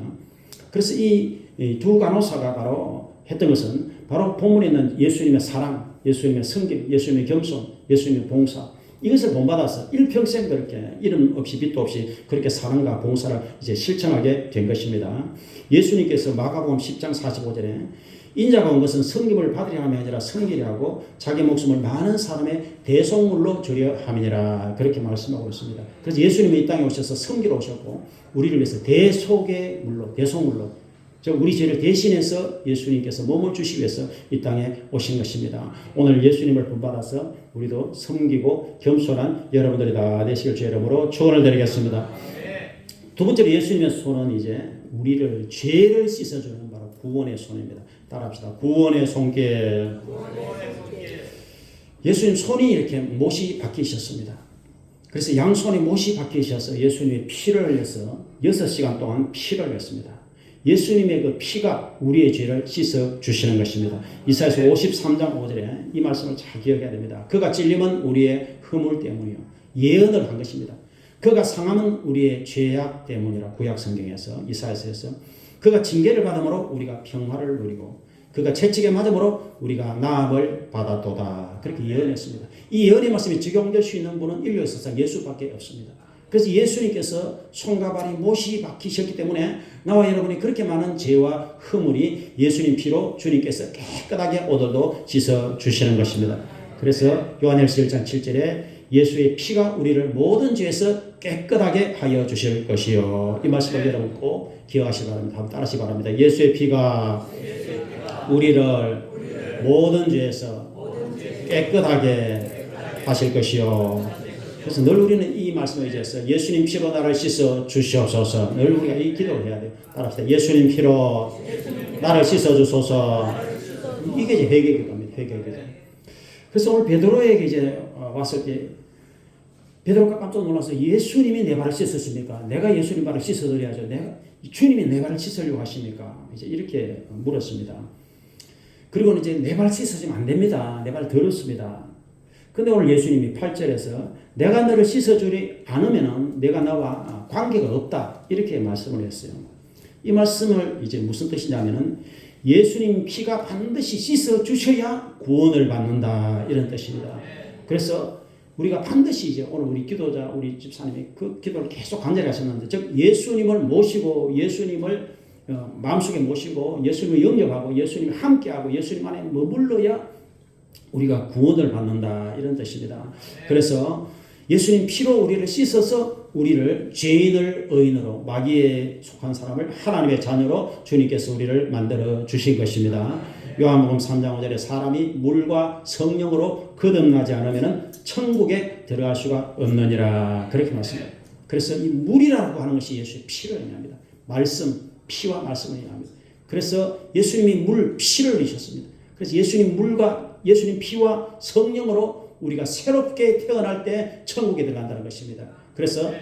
그래서 이 두 간호사가 바로 했던 것은 바로 본문에 있는 예수님의 사랑, 예수님의 섬김, 예수님의 겸손, 예수님의 봉사 이것을 본받아서 일평생 그렇게 이름 없이 빛도 없이 그렇게 사랑과 봉사를 이제 실천하게 된 것입니다. 예수님께서 마가복음 10장 45절에 인자가 온 것은 섬김을 받으려 함이 아니라 섬기려 하고 자기 목숨을 많은 사람의 대속물로 주려 함이니라 그렇게 말씀하고 있습니다. 그래서 예수님이 이 땅에 오셔서 섬기러 오셨고 우리를 위해서 대속의 물로 대속물로 우리 죄를 대신해서 예수님께서 몸을 주시기 위해서 이 땅에 오신 것입니다. 오늘 예수님을 본받아서 우리도 섬기고 겸손한 여러분들이 다 되시길 주의 이름으로 축원을 드리겠습니다. 두 번째로 예수님의 손은 이제 우리를 죄를 씻어주는 바로 구원의 손입니다. 따라합시다. 구원의 손길. 예수님 손이 이렇게 못이 박히셨습니다. 그래서 양손에 못이 박히셔서 예수님의 피를 흘려서 6시간 동안 피를 흘렸습니다. 예수님의 그 피가 우리의 죄를 씻어 주시는 것입니다. 이사야서 53장 5절에 이 말씀을 잘 기억해야 됩니다. 그가 찔림은 우리의 허물 때문이요. 예언을 한 것입니다. 그가 상함은 우리의 죄악 때문이라 구약 성경에서 이사야서에서 그가 징계를 받음으로 우리가 평화를 누리고 그가 채찍에 맞음으로 우리가 나음을 받았도다. 그렇게 예언했습니다. 이 예언의 말씀이 적용될 수 있는 분은 인류 역사상 예수밖에 없습니다. 그래서 예수님께서 손과 발이 못이 박히셨기 때문에 나와 여러분이 그렇게 많은 죄와 허물이 예수님 피로 주님께서 깨끗하게 오늘도 씻어 주시는 것입니다. 그래서 요한일서 1장 7절에 예수의 피가 우리를 모든 죄에서 깨끗하게 하여 주실 것이요. 이 말씀을 여러분 꼭 기억하시기 바랍니다. 한번 따라하시기 바랍니다. 예수의 피가 우리를 모든 죄에서 깨끗하게 하실 것이요. 그래서 늘 우리는 이 말씀을 의지해서 예수님 피로 나를 씻어 주시옵소서. 늘 우리가 이 기도를 해야 돼요. 따라합시다. 예수님 피로 나를 씻어 주소서. 이게 이제 회개 기도입니다. 회개 기도. 그래서 오늘 베드로에게 이제 왔을 때 베드로가 깜짝 놀라서 예수님이 내 발을 씻으십니까? 내가 예수님 발을 씻어드려야죠. 주님이 내 발을 씻으려고 하십니까? 이제 이렇게 물었습니다. 그리고는 이제 내 발 씻어주면 안 됩니다. 내 발 더럽습니다. 근데 오늘 예수님이 8절에서 내가 너를 씻어주지 않으면 내가 나와 관계가 없다. 이렇게 말씀을 했어요. 이 말씀을 이제 무슨 뜻이냐면은 예수님 피가 반드시 씻어주셔야 구원을 받는다. 이런 뜻입니다. 그래서 우리가 반드시 이제 오늘 우리 기도자, 우리 집사님이 그 기도를 계속 간절히 하셨는데, 즉 예수님을 모시고 예수님을 마음속에 모시고 예수님을 영접하고 예수님을 함께하고 예수님 안에 머물러야 우리가 구원을 받는다. 이런 뜻입니다. 그래서 예수님 피로 우리를 씻어서 우리를 죄인을 의인으로 마귀에 속한 사람을 하나님의 자녀로 주님께서 우리를 만들어 주신 것입니다. 요한복음 3장 5절에 사람이 물과 성령으로 거듭나지 않으면 천국에 들어갈 수가 없느니라. 그렇게 말씀합니다. 그래서 이 물이라고 하는 것이 예수의 피를 의미합니다. 말씀, 피와 말씀을 의미합니다. 그래서 예수님이 물, 피를 흘리셨습니다. 그래서 예수님 물과 예수님 피와 성령으로 우리가 새롭게 태어날 때 천국에 들어간다는 것입니다. 그래서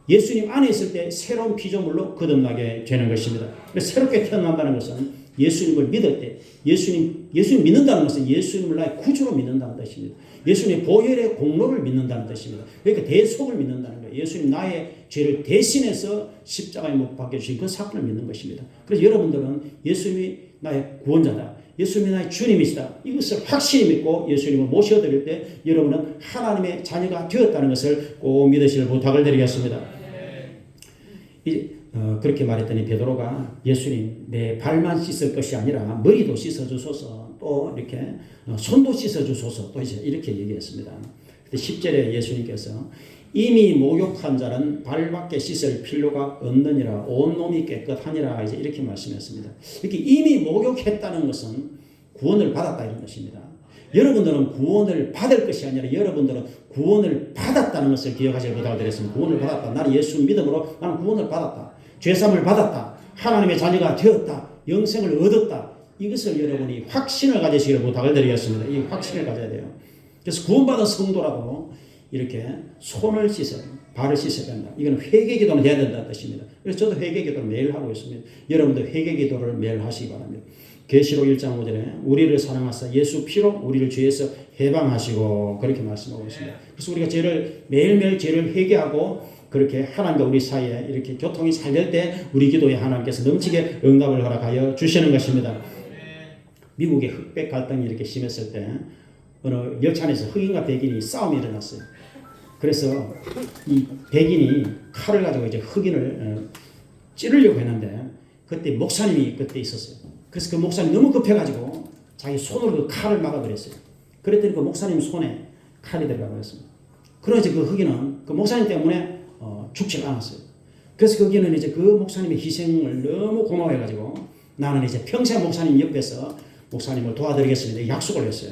예수님 안에 있을 때 새로운 피조물로 거듭나게 되는 것입니다. 그래서 새롭게 태어난다는 것은 예수님을 믿을 때 예수님 믿는다는 것은 예수님을 나의 구주로 믿는다는 뜻입니다. 예수님의 보혈의 공로를 믿는다는 뜻입니다. 그러니까 대속을 믿는다는 거예요. 예수님 나의 죄를 대신해서 십자가에 못 박혀주신 그 사건을 믿는 것입니다. 그래서 여러분들은 예수님이 나의 구원자다. 예수님이 나의 주님이시다. 이것을 확실히 믿고 예수님을 모셔드릴 때 여러분은 하나님의 자녀가 되었다는 것을 꼭 믿으실 부탁을 드리겠습니다. 그렇게 말했더니 베드로가 예수님 내 발만 씻을 것이 아니라 머리도 씻어주소서, 또 이렇게 손도 씻어주소서, 또 이제 이렇게 얘기했습니다. 10절에 예수님께서 이미 목욕한 자는 발밖에 씻을 필요가 없느니라 온몸이 깨끗하니라 이제 이렇게 말씀했습니다. 이렇게 이미 목욕했다는 것은 구원을 받았다 이런 것입니다. 여러분들은 구원을 받을 것이 아니라 여러분들은 구원을 받았다는 것을 기억하셔야 부탁드렸습니다. 구원을 받았다. 나는 예수 믿음으로 나는 구원을 받았다. 죄사함을 받았다. 하나님의 자녀가 되었다. 영생을 얻었다. 이것을 여러분이 확신을 가지시기를 부탁을 드리겠습니다. 이 확신을 가져야 돼요. 그래서 구원받은 성도라도 이렇게 손을 씻어야 된다. 발을 씻어야 된다. 이건 회개기도는 해야 된다는 뜻입니다. 그래서 저도 회개기도를 매일 하고 있습니다. 여러분도 회개기도를 매일 하시기 바랍니다. 계시록 1장 5절에 우리를 사랑하사 예수 피로 우리를 죄에서 해방하시고 그렇게 말씀하고 있습니다. 그래서 우리가 매일매일 죄를 회개하고 그렇게 하나님과 우리 사이에 이렇게 교통이 잘 될 때 우리 기도에 하나님께서 넘치게 응답을 허락하여 주시는 것입니다. 미국의 흑백 갈등이 이렇게 심했을 때 어느 열차 안에서 흑인과 백인이 싸움이 일어났어요. 그래서 이 백인이 칼을 가지고 이제 흑인을 찌르려고 했는데 그때 목사님이 그때 있었어요. 그래서 그 목사님 너무 급해가지고 자기 손으로 그 칼을 막아버렸어요. 그랬더니 그 목사님 손에 칼이 들어가 버렸습니다. 그러자 그 흑인은 그 목사님 때문에 죽지 않았어요. 그래서 거기는 이제 그 목사님의 희생을 너무 고마워해가지고 나는 이제 평생 목사님 옆에서 목사님을 도와드리겠습니다. 약속을 했어요.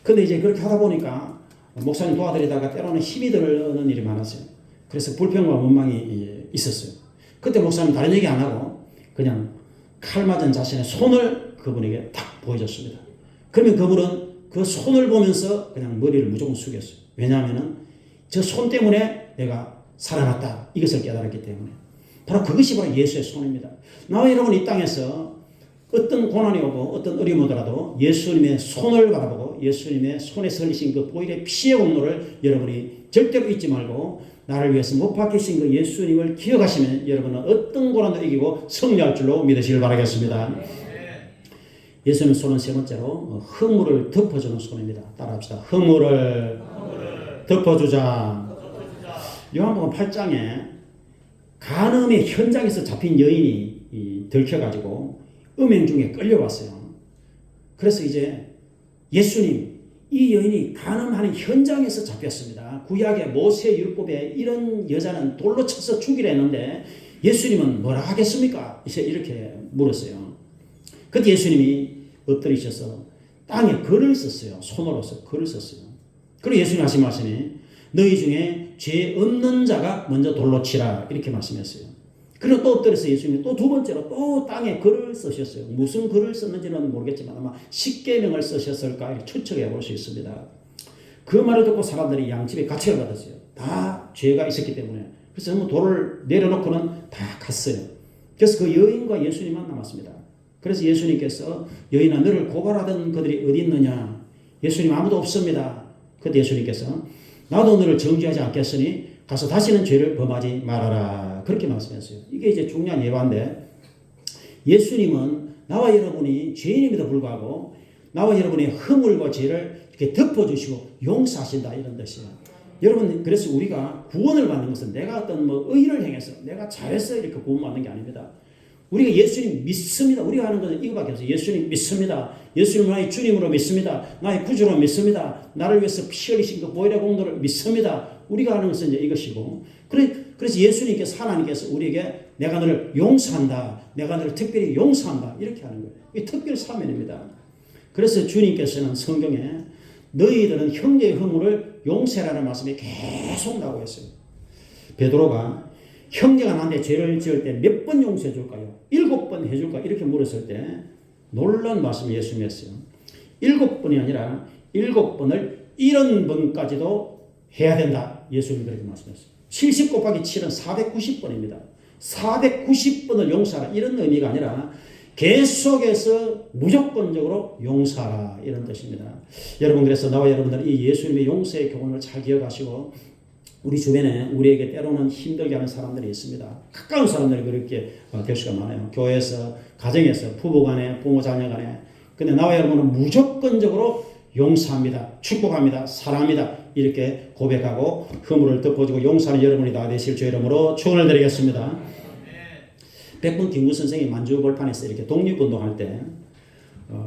근데 이제 그렇게 하다 보니까 목사님 도와드리다가 때로는 힘이 드는 일이 많았어요. 그래서 불평과 원망이 있었어요. 그때 목사님 다른 얘기 안 하고 그냥 칼 맞은 자신의 손을 그분에게 딱 보여줬습니다. 그러면 그분은 그 손을 보면서 그냥 머리를 무조건 숙였어요. 왜냐하면 저 손 때문에 내가 살아났다. 이것을 깨달았기 때문에. 바로 그것이 바로 예수의 손입니다. 나와 여러분 이 땅에서 어떤 고난이 오고 어떤 어려움이 오더라도 예수님의 손을 바라보고 예수님의 손에서 흘리신 그 보혈의 피의 공로를 여러분이 절대로 잊지 말고 나를 위해서 못 박히신 그 예수님을 기억하시면 여러분은 어떤 고난도 이기고 승리할 줄로 믿으시길 바라겠습니다. 예수님 손은 세 번째로 허물을 덮어주는 손입니다. 따라합시다. 허물을 덮어주자. 요한복음 8장에 간음의 현장에서 잡힌 여인이 들켜가지고 음행 중에 끌려왔어요. 그래서 이제 예수님, 이 여인이 간음하는 현장에서 잡혔습니다. 구약의 모세 율법에 이런 여자는 돌로 쳐서 죽이려 했는데 예수님은 뭐라 하겠습니까? 이제 이렇게 물었어요. 그때 예수님이 엎드리셔서 땅에 글을 썼어요. 손으로서 글을 썼어요. 그리고 예수님 하신 말씀이 너희 중에 죄 없는 자가 먼저 돌로 치라 이렇게 말씀했어요. 그리고 또 엎드려서 예수님이 또 두 번째로 또 땅에 글을 쓰셨어요. 무슨 글을 썼는지는 모르겠지만 아마 십계명을 쓰셨을까 이렇게 추측해 볼 수 있습니다. 그 말을 듣고 사람들이 양집에 가책을 받았어요. 다 죄가 있었기 때문에. 그래서 전부 돌을 내려놓고는 다 갔어요. 그래서 그 여인과 예수님만 남았습니다. 그래서 예수님께서 여인아 너를 고발하던 그들이 어디 있느냐? 예수님 아무도 없습니다. 그때 예수님께서 나도 너를 정죄하지 않겠으니 가서 다시는 죄를 범하지 말아라. 그렇게 말씀했어요. 이게 이제 중요한 예화인데 예수님은 나와 여러분이 죄인임에도 불구하고 나와 여러분의 허물과 죄를 이렇게 덮어주시고 용서하신다 이런 뜻이에요. 여러분 그래서 우리가 구원을 받는 것은 내가 어떤 뭐 의를 행해서 내가 잘해서 이렇게 구원받는 게 아닙니다. 우리가 예수님 믿습니다. 우리가 하는 것은 이거밖에 없어요. 예수님 믿습니다. 예수님 나의 주님으로 믿습니다. 나의 구주로 믿습니다. 나를 위해서 피 흘리신 그 보혈의 공로를 믿습니다. 우리가 하는 것은 이제 이것이고 그래서 예수님께서 하나님께서 우리에게 내가 너를 용서한다. 내가 너를 특별히 용서한다. 이렇게 하는 거예요. 이게 특별 사면입니다. 그래서 주님께서는 성경에 너희들은 형제의 허물을 용서하라는 말씀이 계속 나오고 있어요. 베드로가 형제가 나한테 죄를 지을 때 몇 번 용서해 줄까요? 7번 해줄까? 이렇게 물었을 때 놀라운 말씀을 예수님이 했어요. 7번이 아니라 7번을 70번까지도 해야 된다. 예수님이 그렇게 말씀했어요. 70 곱하기 7은 490번입니다. 490번을 용서하라. 이런 의미가 아니라 계속해서 무조건적으로 용서하라. 이런 뜻입니다. 여러분 그래서 나와 여러분들은 이 예수님의 용서의 교훈을 잘 기억하시고 우리 주변에 우리에게 때로는 힘들게 하는 사람들이 있습니다. 가까운 사람들이 그렇게 될 수가 많아요. 교회에서, 가정에서, 부부간에, 부모 자녀간에. 근데 나와 여러분은 무조건적으로 용서합니다. 축복합니다. 사랑합니다. 이렇게 고백하고 허물을 덮어주고 용서하는 여러분이 다 되실 주 이름으로 축원을 드리겠습니다. 백분 김구 선생이 만주벌판에서 이렇게 독립운동할 때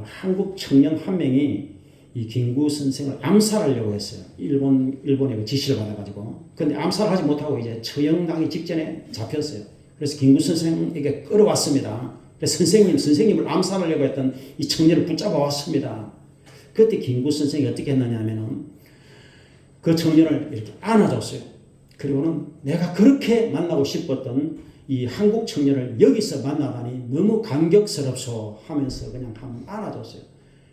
한국 청년 한 명이 이 김구 선생을 암살하려고 했어요. 일본의 지시를 받아가지고. 근데 암살하지 못하고 이제 처형당이 직전에 잡혔어요. 그래서 김구 선생에게 끌어왔습니다. 그래서 선생님을 암살하려고 했던 이 청년을 붙잡아 왔습니다. 그때 김구 선생이 어떻게 했느냐 하면은 그 청년을 이렇게 안아줬어요. 그리고는 내가 그렇게 만나고 싶었던 이 한국 청년을 여기서 만나다니 너무 감격스럽소 하면서 그냥 한번 안아줬어요.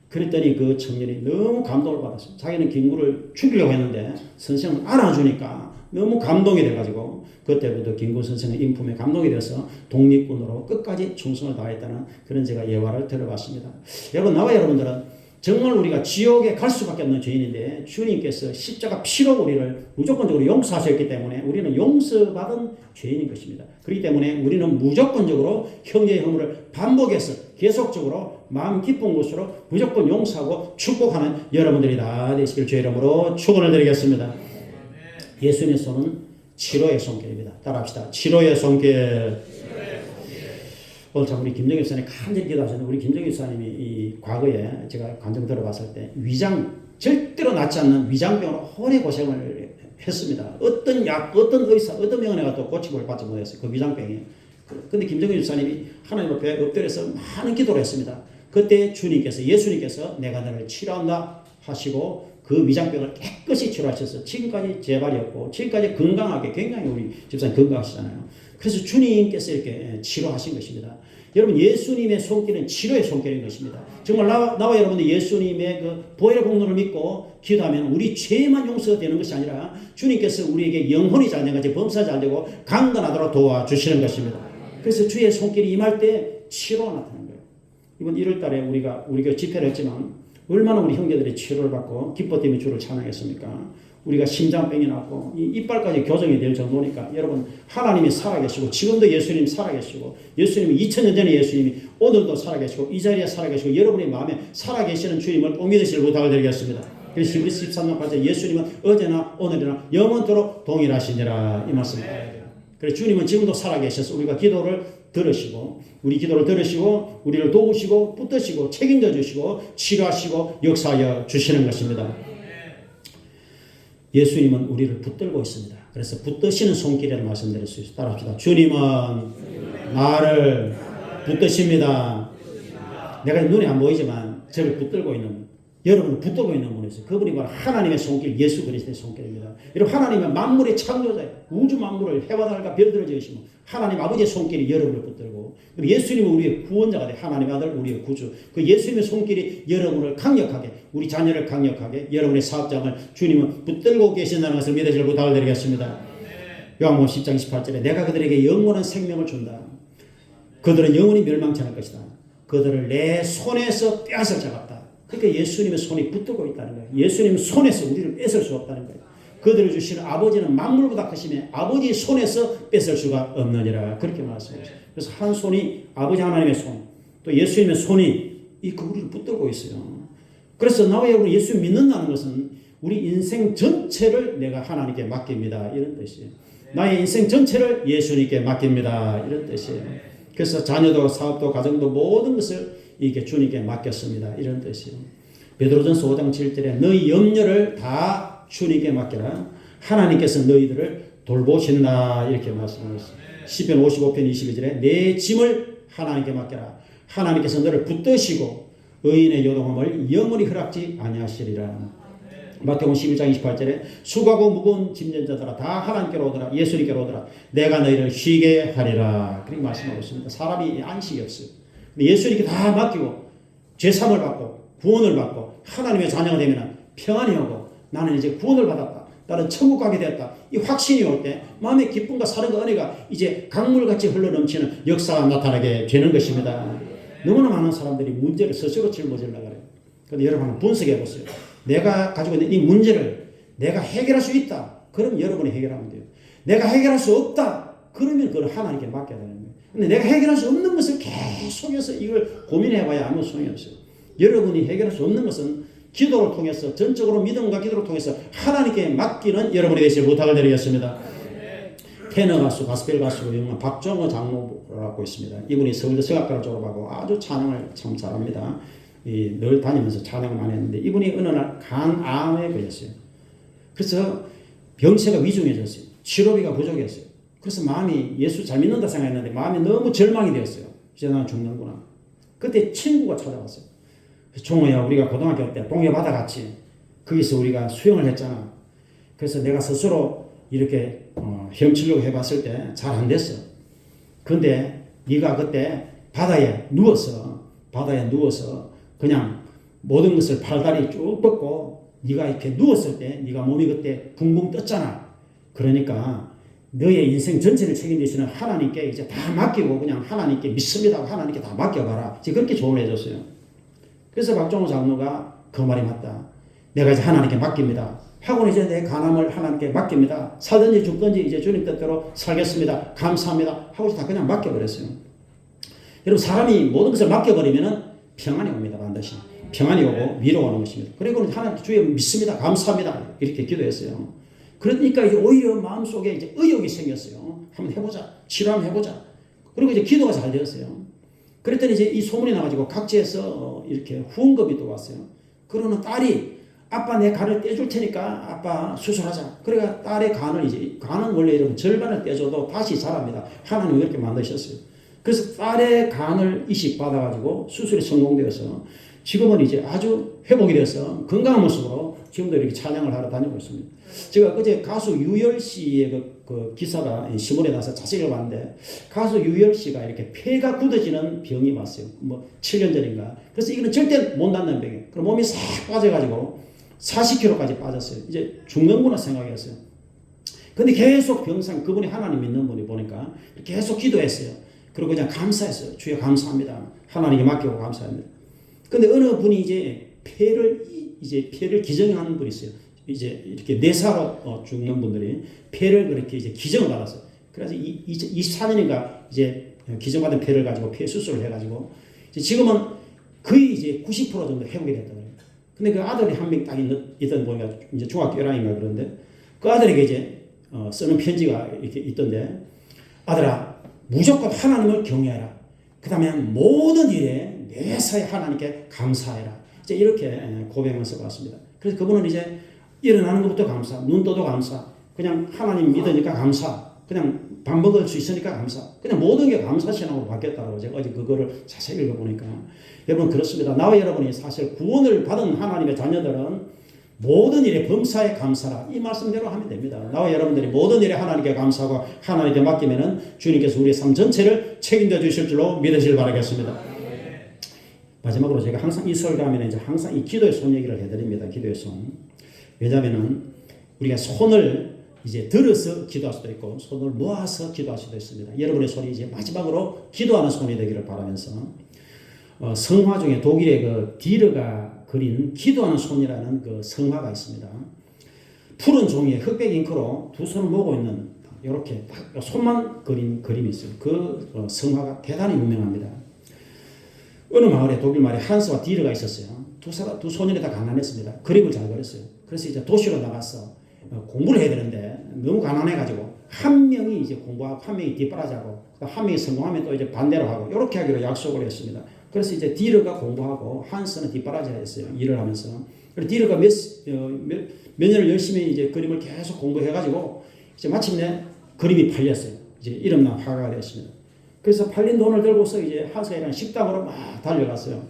그랬더니 그 청년이 너무 감동을 받았어요. 자기는 김구를 죽이려고 했는데 선생은 안아주니까 너무 감동이 돼가지고 그때부터 김구 선생의 인품에 감동이 돼서 독립군으로 끝까지 충성을 다했다는 그런 제가 예화를 들어봤습니다. 여러분 나와 여러분들은 정말 우리가 지옥에 갈 수밖에 없는 죄인인데 주님께서 십자가 피로 우리를 무조건적으로 용서하셨기 때문에 우리는 용서받은 죄인인 것입니다. 그렇기 때문에 우리는 무조건적으로 형제의 허물을 반복해서 계속적으로 마음 깊은 곳으로 무조건 용서하고 축복하는 여러분들이 다 되시길 주의 이름으로 축원을 드리겠습니다. 예수님의 손은 치료의 손길입니다. 따라합시다. 치료의 손길. 오늘 참 우리 김정일 목사님 간절히 기도하셨는데 우리 김정일 목사님이 이 과거에 제가 간증 들어봤을 때 절대로 낫지 않는 위장병으로 오래 고생을 했습니다. 어떤 약, 어떤 의사, 어떤 병원에 가도 고침을 받지 못했어요. 그 위장병이. 근데 김정일 목사님이 하나님 앞에 엎드려서 많은 기도를 했습니다. 그때 예수님께서 내가 너를 치료한다 하시고 그 위장병을 깨끗이 치료하셔서 지금까지 재발이 없고 지금까지 건강하게 굉장히 우리 집사님 건강하시잖아요. 그래서 주님께서 이렇게 치료하신 것입니다. 여러분 예수님의 손길은 치료의 손길인 것입니다. 정말 나와 여러분들 예수님의 그 보혈의 공로를 믿고 기도하면 우리 죄만 용서가 되는 것이 아니라 주님께서 우리에게 영혼이 잘 되고 범사 잘 되고 강건하도록 도와주시는 것입니다. 그래서 주의 손길이 임할 때 치료가 나타나는 거예요. 이번 1월 달에 우리가 집회를 했지만 얼마나 우리 형제들이 치료를 받고 기뻐 뛰며 주를 찬양했습니까? 우리가 심장병이 났고 이빨까지 교정이 될 정도니까 여러분 하나님이 살아계시고 지금도 예수님 살아계시고 예수님이 2000년 전에 예수님이 오늘도 살아계시고 이 자리에 살아계시고 여러분의 마음에 살아계시는 주님을 꼭 믿으실 부탁을 드리겠습니다. 그래서 히브리서 13장 8절 예수님은 어제나 오늘이나 영원토록 동일하시니라 이 말씀입니다. 그래서 주님은 지금도 살아계셔서 우리가 기도를 들으시고 우리 기도를 들으시고 우리를 도우시고 붙드시고 책임져 주시고 치료하시고 역사하여 주시는 것입니다. 예수님은 우리를 붙들고 있습니다. 그래서 붙드시는 손길이라는 말씀드릴 수 있어요. 따라합시다. 주님은 나를 붙드십니다. 내가 눈에 안 보이지만 저를 붙들고 있는 여러분을 붙들고 있는 분이 있어요. 그분이 바로 하나님의 손길, 예수 그리스도의 손길입니다. 여러분 하나님은 만물의 창조자예요. 우주 만물을 해와 달과 별들을 지으시고 하나님 아버지의 손길이 여러분을 붙들고 그리고 예수님은 우리의 구원자가 돼 하나님 아들 우리의 구주. 그 예수님의 손길이 여러분을 강력하게 우리 자녀를 강력하게 여러분의 사업장을 주님은 붙들고 계신다는 것을 믿으시길 부탁을 드리겠습니다. 요한복음 10장 28절에 내가 그들에게 영원한 생명을 준다. 그들은 영원히 멸망치 않을 것이다. 그들을 내 손에서 떼앗을 잡았다. 그러니까 예수님의 손이 붙들고 있다는 거예요. 예수님의 손에서 우리를 뺏을 수 없다는 거예요. 그들을 주시는 아버지는 만물보다 크시며 아버지의 손에서 뺏을 수가 없느니라 그렇게 말씀하셨어요. 그래서 한 손이 아버지 하나님의 손, 또 예수님의 손이 우리를 붙들고 있어요. 그래서 나와 여러분 예수 믿는다는 것은 우리 인생 전체를 내가 하나님께 맡깁니다 이런 뜻이에요. 나의 인생 전체를 예수님께 맡깁니다 이런 뜻이에요. 그래서 자녀도 사업도 가정도 모든 것을 이게 주님께 맡겼습니다. 이런 뜻이에요. 베드로전서 5장 7절에 너희 염려를 다 주님께 맡겨라. 하나님께서 너희들을 돌보신다. 이렇게 말씀하셨어요. 시편 55편 22절에 내 짐을 하나님께 맡겨라. 하나님께서 너를 붙드시고 의인의 요동함을 영원히 허락지 아니하시리라. 마태복음 11장 28절에 수고하고 무거운 짐진 자들아 다 하나님께로 오더라. 예수님께로 오더라. 내가 너희를 쉬게 하리라. 그렇게 말씀하고 있습니다. 사람이 안식이 없어요. 예수님께 다 맡기고 죄사함을 받고 구원을 받고 하나님의 자녀가 되면 평안이 오고 나는 이제 구원을 받았다. 나는 천국 가게 되었다. 이 확신이 올 때 마음의 기쁨과 사랑과 은혜가 이제 강물같이 흘러넘치는 역사가 나타나게 되는 것입니다. 너무나 많은 사람들이 문제를 스스로 짊어지려고 그래요. 그런데 여러분 한번 분석해 보세요. 내가 가지고 있는 이 문제를 내가 해결할 수 있다. 그럼 여러분이 해결하면 돼요. 내가 해결할 수 없다. 그러면 그걸 하나님께 맡겨야 되는 거예요. 근데 내가 해결할 수 없는 것을 계속해서 이걸 고민해봐야 아무 소용이 없어요. 여러분이 해결할 수 없는 것은 기도를 통해서 전적으로 믿음과 기도를 통해서 하나님께 맡기는 여러분이 되시길 부탁을 드리겠습니다. 테너 가수, 가스펠 가수로 유명한 박정호 장로라고 있습니다. 이분이 서울대 성악과를 졸업하고 아주 찬양을 참 잘합니다. 늘 다니면서 찬양을 많이 했는데 이분이 어느 날 간암에 걸렸어요. 그래서 병세가 위중해졌어요. 치료비가 부족했어요. 그래서 마음이 예수 잘 믿는다 생각했는데 마음이 너무 절망이 되었어요. 이제 나는 죽는구나. 그때 친구가 찾아왔어요. 종호야 우리가 고등학교 때 동해바다 같이 거기서 우리가 수영을 했잖아. 그래서 내가 스스로 이렇게 헤엄치려고 해봤을 때 잘 안 됐어. 근데 네가 그때 바다에 누워서 그냥 모든 것을 팔다리 쭉 뻗고 네가 이렇게 누웠을 때 네가 몸이 그때 붕붕 떴잖아. 그러니까 너의 인생 전체를 책임지시는 하나님께 이제 다 맡기고 그냥 하나님께 믿습니다. 하나님께 다 맡겨봐라. 이제 그렇게 조언을 해줬어요. 그래서 박정호 장로가 그 말이 맞다. 내가 이제 하나님께 맡깁니다. 하고 이제 내 간암을 하나님께 맡깁니다. 살든지 죽든지 이제 주님 뜻대로 살겠습니다. 감사합니다. 하고 다 그냥 맡겨버렸어요. 여러분 사람이 모든 것을 맡겨버리면 평안이 옵니다. 반드시. 평안이 오고 위로가 오는 것입니다. 그리고 하나님 주여 믿습니다. 감사합니다. 이렇게 기도했어요. 그러니까 이제 오히려 마음속에 이제 의욕이 생겼어요. 한번 해보자. 치료 한번 해보자. 그리고 이제 기도가 잘 되었어요. 그랬더니 이제 이 소문이 나가지고 각지에서 이렇게 후원금이 또 왔어요. 그러는 딸이 아빠 내 간을 떼줄 테니까 아빠 수술하자. 그러니까 딸의 간을 이제 간은 원래 이러면 절반을 떼줘도 다시 자랍니다. 하나님이 그렇게 만드셨어요. 그래서 딸의 간을 이식 받아가지고 수술이 성공되어서 지금은 이제 아주 회복이 돼서 건강한 모습으로 지금도 이렇게 찬양을 하러 다니고 있습니다. 제가 어제 가수 유열 씨의 그 기사가 신문에 나서 자세히 봤는데 가수 유열 씨가 이렇게 폐가 굳어지는 병이 왔어요. 뭐 7년 전인가. 그래서 이거는 절대 못 낫는 병이에요. 그럼 몸이 싹 빠져가지고 40kg까지 빠졌어요. 이제 죽는구나 생각했어요. 근데 계속 병상 그분이 하나님 믿는 분이 보니까 계속 기도했어요. 그리고 그냥 감사했어요. 주여 감사합니다. 하나님께 맡기고 감사합니다. 근데 어느 분이 이제 폐를 기증하는 분이 있어요. 이제 이렇게 내사로 죽는 분들이 폐를 그렇게 이제 기증을 받았어요. 그래서 24년인가 이제 기증받은 폐를 가지고 폐 수술을 해가지고 지금은 거의 이제 90% 정도 회복이 됐다 그래요. 근데 그 아들이 한 명 딱 있던 보니까 이제 중학교 1학년인가 그런데 그 아들에게 이제 쓰는 편지가 이렇게 있던데 아들아 무조건 하나님을 경외하라. 그 다음에 모든 일에 매사에 하나님께 감사해라. 이제 이렇게 고백을 써봤습니다. 그래서 그분은 이제 일어나는 것부터 감사, 눈 떠도 감사, 그냥 하나님 믿으니까 감사, 그냥 밥 먹을 수 있으니까 감사, 그냥 모든 게 감사 신앙으로 바뀌었다고 제가 어제 그거를 자세히 읽어보니까 여러분 그렇습니다. 나와 여러분이 사실 구원을 받은 하나님의 자녀들은 모든 일에 범사에 감사라 이 말씀대로 하면 됩니다. 나와 여러분들이 모든 일에 하나님께 감사하고 하나님께 맡기면은 주님께서 우리의 삶 전체를 책임져 주실 줄로 믿으시길 바라겠습니다. 마지막으로 제가 항상 이 설교하면 이제 항상 이 기도의 손 얘기를 해드립니다. 기도의 손. 왜냐하면은 우리가 손을 이제 들어서 기도할 수도 있고 손을 모아서 기도할 수도 있습니다. 여러분의 손이 이제 마지막으로 기도하는 손이 되기를 바라면서 성화 중에 독일의 그 디르가 그린 기도하는 손이라는 그 성화가 있습니다. 푸른 종이에 흑백 잉크로 두 손을 모으고 있는 이렇게 딱 손만 그린 그림이 있어요. 그 성화가 대단히 유명합니다. 어느 마을에 독일 마을에 한스와 디르가 있었어요. 두 소년이 다 가난했습니다. 그림을 잘 그렸어요. 그래서 이제 도시로 나가서 공부를 해야 되는데 너무 가난해가지고 한 명이 이제 공부하고 한 명이 뒷바라지하고 한 명이 성공하면 또 이제 반대로 하고 이렇게 하기로 약속을 했습니다. 그래서 이제 디르가 공부하고 한스는 뒷바라지를 했어요. 일을 하면서. 그래서 디르가 몇 년을 열심히 이제 그림을 계속 공부해가지고 이제 마침내 그림이 팔렸어요. 이제 이름난 화가가 되었습니다. 그래서 팔린 돈을 들고서 이제 한스가 식당으로 막 달려갔어요.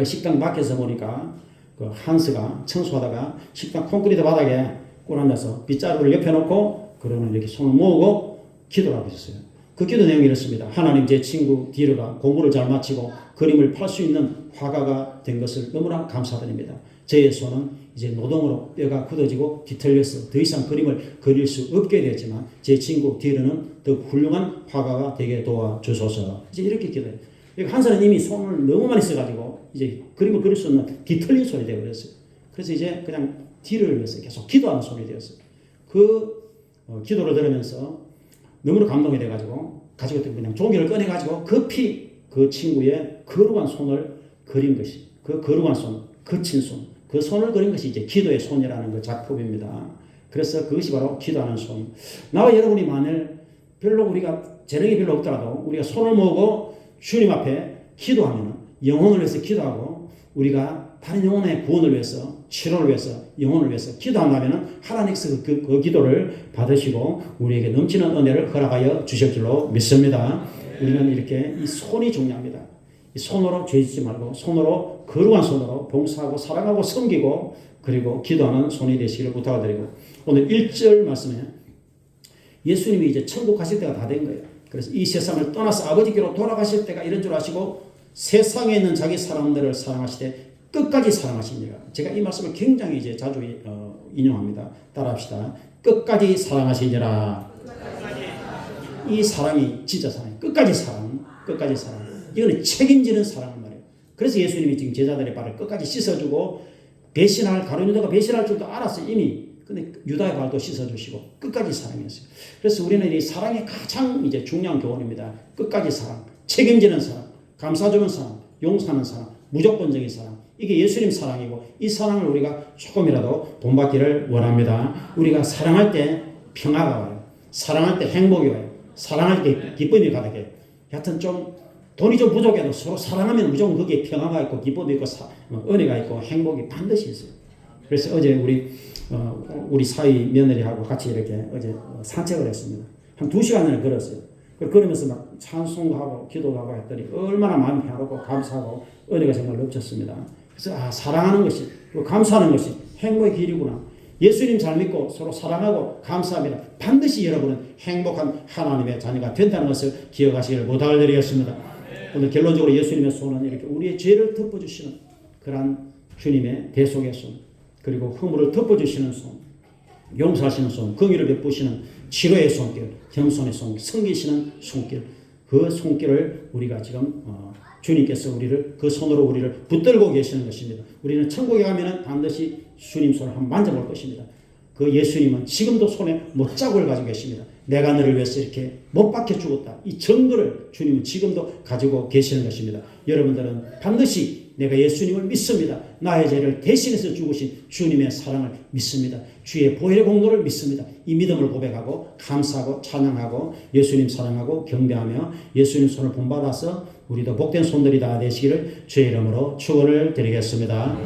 식당 밖에서 보니까 그 한스가 청소하다가 식당 콘크리트 바닥에 꿇어앉아서 빗자루를 옆에 놓고 그러면 이렇게 손을 모으고 기도를 하고 있었어요. 그 기도 내용이 이렇습니다. 하나님 제 친구 디르가 공부를 잘 마치고 그림을 팔 수 있는 화가가 된 것을 너무나 감사드립니다. 저의 손은 이제 노동으로 뼈가 굳어지고 뒤틀려서 더 이상 그림을 그릴 수 없게 되었지만 제 친구 디르는 더 훌륭한 화가가 되게 도와주소서. 이제 이렇게 기도해요. 한사는 이미 손을 너무 많이 써가지고 이제 그림을 그릴 수 없는 뒤틀린 손이 되어버렸어요. 그래서 이제 그냥 디르를 위해서 계속 기도하는 손이 되었어요. 그 기도를 들으면서 너무나 감동이 돼가지고 가지고 있던 그냥 종이를 꺼내가지고 급히 그 친구의 거룩한 손을 그린 것이 그 거룩한 손, 거친 손, 그 손을 그린 것이 이제 기도의 손이라는 그 작품입니다. 그래서 그것이 바로 기도하는 손. 나와 여러분이 만일 별로 우리가 재능이 별로 없더라도 우리가 손을 모으고 주님 앞에 기도하면 영혼을 위해서 기도하고 우리가 다른 영혼의 구원을 위해서 치료를 위해서 영혼을 위해서 기도한다면 하나님께서 그 기도를 받으시고 우리에게 넘치는 은혜를 허락하여 주실 줄로 믿습니다. 우리는 이렇게 이 손이 중요합니다. 이 손으로 죄짓지 말고 손으로 거룩한 손으로 봉사하고 사랑하고 섬기고 그리고 기도하는 손이 되시기를 부탁드리고 오늘 1절 말씀에 예수님이 이제 천국 가실 때가 다 된 거예요. 그래서 이 세상을 떠나서 아버지께로 돌아가실 때가 이런 줄 아시고 세상에 있는 자기 사람들을 사랑하시되 끝까지 사랑하시니라. 제가 이 말씀을 굉장히 이제 자주 인용합니다. 따라합시다. 끝까지 사랑하시니라. 이 사랑이 진짜 사랑. 끝까지 사랑. 끝까지 사랑. 이거는 책임지는 사랑을 말해요. 그래서 예수님이 지금 제자들의 발을 끝까지 씻어주고 배신할 가룟 유다가 배신할 줄도 알았어요. 이미. 근데 유다의 발도 씻어주시고 끝까지 사랑했어요. 그래서 우리는 이 사랑이 가장 이제 중요한 교훈입니다. 끝까지 사랑, 책임지는 사랑, 감사주는 사랑, 용서하는 사랑, 무조건적인 사랑. 이게 예수님 사랑이고 이 사랑을 우리가 조금이라도 본받기를 원합니다. 우리가 사랑할 때 평화가 와요. 사랑할 때 행복이 와요. 사랑할 때 기쁨이 가득해요. 여하튼 좀 돈이 좀 부족해도 서로 사랑하면 무조건 거기에 평화가 있고 기쁨이 있고 은혜가 있고 행복이 반드시 있어요. 그래서 어제 우리 사위 며느리하고 같이 이렇게 어제 산책을 했습니다. 한 2시간을 걸었어요. 걸으면서 막 찬송하고 기도하고 했더니 얼마나 마음이 평화롭고 감사하고 은혜가 정말 넘쳤습니다. 그래서 사랑하는 것이 그리고 감사하는 것이 행복의 길이구나. 예수님 잘 믿고 서로 사랑하고 감사합니다. 반드시 여러분은 행복한 하나님의 자녀가 된다는 것을 기억하시기를 부탁드리겠습니다. 오늘 결론적으로 예수님의 손은 이렇게 우리의 죄를 덮어주시는 그러한 주님의 대속의 손 그리고 허물을 덮어주시는 손 용서하시는 손 긍휼을 베푸시는 치료의 손길 겸손의 손 섬기시는 손길 그 손길을 우리가 지금 주님께서 우리를 그 손으로 우리를 붙들고 계시는 것입니다. 우리는 천국에 가면은 반드시 주님 손을 한번 만져볼 것입니다. 그 예수님은 지금도 손에 못자국을 가지고 계십니다. 내가 너를 위해서 이렇게 못 박혀 죽었다. 이 증거를 주님은 지금도 가지고 계시는 것입니다. 여러분들은 반드시 내가 예수님을 믿습니다. 나의 죄를 대신해서 죽으신 주님의 사랑을 믿습니다. 주의 보혈의 공로를 믿습니다. 이 믿음을 고백하고 감사하고 찬양하고 예수님 사랑하고 경배하며 예수님 손을 본받아서 우리도 복된 손들이 다 되시기를 주의 이름으로 축원을 드리겠습니다.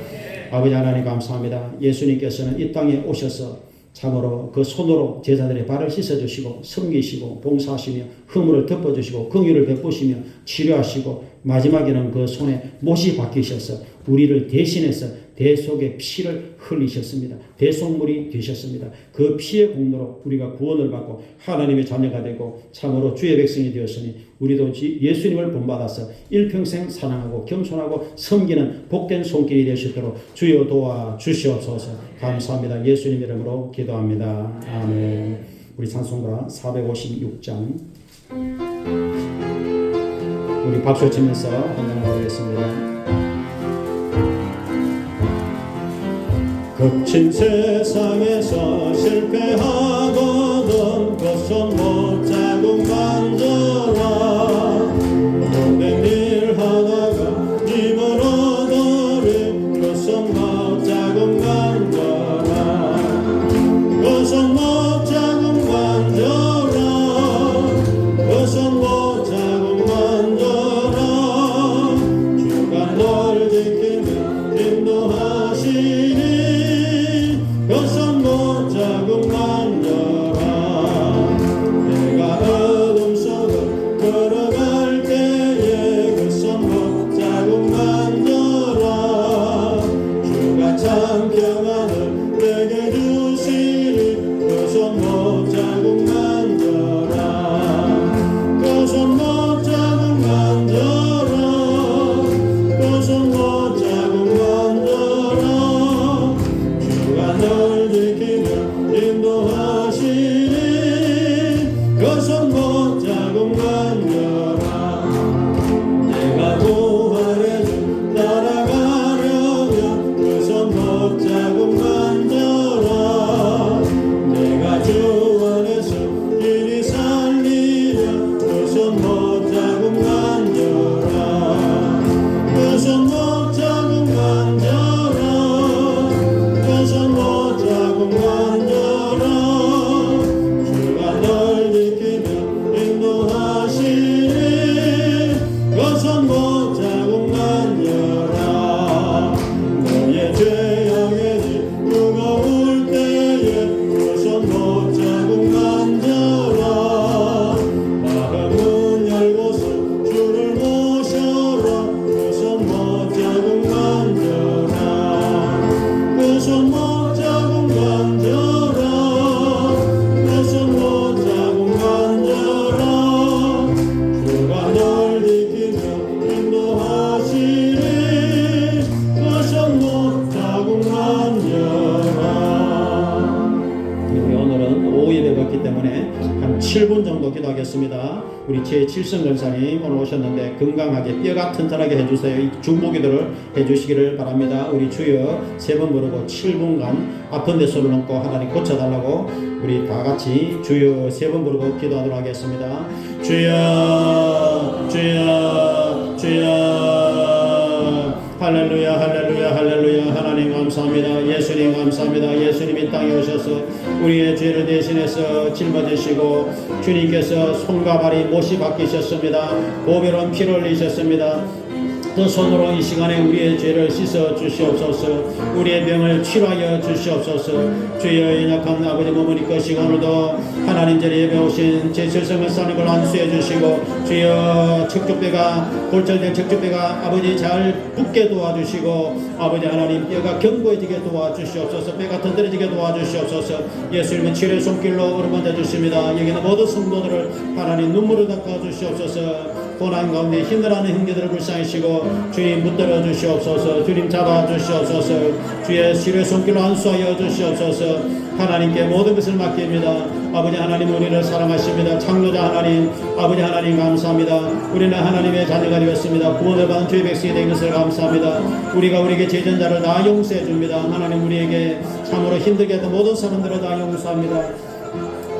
아버지 하나님 감사합니다. 예수님께서는 이 땅에 오셔서 참으로 그 손으로 제자들의 발을 씻어주시고 섬기시고 봉사하시며 허물을 덮어주시고 긍휼을 베푸시며 치료하시고 마지막에는 그 손에 못이 박히셔서 우리를 대신해서 대속의 피를 흘리셨습니다. 대속물이 되셨습니다. 그 피의 공로로 우리가 구원을 받고 하나님의 자녀가 되고 참으로 주의 백성이 되었으니 우리도 예수님을 본받아서 일평생 사랑하고 겸손하고 섬기는 복된 손길이 되실 수 있도록 주여 도와 주시옵소서. 감사합니다. 예수님 이름으로 기도합니다. 아멘. 우리 찬송가 456장 우리 박수 치면서 한번하겠습니다. 거친 세상에서 실패하거든 그 손 못 자국 만져라 모든 일 하다가 힘을 얻으리 그 손 못 자국 만져라 그 손 못 자국 만져라 그 손 못 자국 만져라 주가 널 지키며 인도하시니 그 손 못 자국 만져라 내가 어둠 속을 걸어갈 때에 그 손 못 자국 만져라 주가 참 평안을 내게 주시니 그 손 못 자국 만져라 그 손 못 자국 만져라 그 손 못 자국 만져라 주가 널 지키며 인도하시니 그 손 못 자국 만져라 내가 부활해주 날아가려면 그 손 못 자국 만져라 내가 주 안에서 길이 살리려 그 손 못 자국 만져라 그 손 못 자국 만져라 그 손 못 자국 만져라 주가 널 지키며 인도하시니 그 손 못 자국 만져라 너의 죄악이 무거울 때에 그 손 못 자국 만져라 마음문 열고서 주를 모셔라 그 손 못 자국 만져라 그 손 못 자국 만져라 그 손 못 자국 만져라 주가 널 지키며 인도하시니 그 손 못 자국 만져라 우리 오늘은 오후 예배 받기 때문에 한 7분 정도 기도하겠습니다. 우리 제7성 권사님 오늘 오셨는데 건강하게 뼈가 튼튼하게 해주세요. 이 중보기도를 해주시기를 바랍니다. 우리 주여 3번 부르고 7분간 아픈 데 손을 얹고 하나님 고쳐달라고 우리 다 같이 주여 3번 부르고 기도하도록 하겠습니다. 주여 주여 주여 할렐루야 할렐루야 할렐루야. 하나님 감사합니다. 예수님 감사합니다. 예수님 이 땅에 오셔서 우리의 죄를 대신해서 짊어지시고 주님께서 손과 발이 못이 바뀌셨습니다. 보배로운 피를 흘리셨습니다. 그 손으로 이 시간에 우리의 죄를 씻어 주시옵소서. 우리의 병을 치료하여 주시옵소서. 주여 연약한 아버지 몸을 이끄시고 오늘도 하나님 자리에 예배 오신 제7성을 싸는 걸 안수해 주시고 주여 척추뼈가 골절된 척추뼈가 아버지 잘 붙게 도와주시고 아버지 하나님 뼈가 견고해지게 도와주시옵소서. 뼈가 튼튼해지게 도와주시옵소서. 예수님은 치료의 손길로 어루만져 주십니다. 여기는 모든 성도들을 하나님 눈물을 닦아 주시옵소서. 고난 가운데 힘들어하는 형제들을 불쌍히시고 주님 붙들어 주시옵소서. 주님 잡아 주시옵소서. 주의 치료의 손길로 안수하여 주시옵소서. 하나님께 모든 것을 맡깁니다. 아버지 하나님 우리를 사랑하십니다. 창조자 하나님 아버지 하나님 감사합니다. 우리는 하나님의 자녀가 되었습니다. 구원을 받은 주의 백성이 된 것을 감사합니다. 우리가 우리에게 죄전자를 다 용서해 줍니다. 하나님 우리에게 참으로 힘들게 했던 모든 사람들을 다 용서합니다.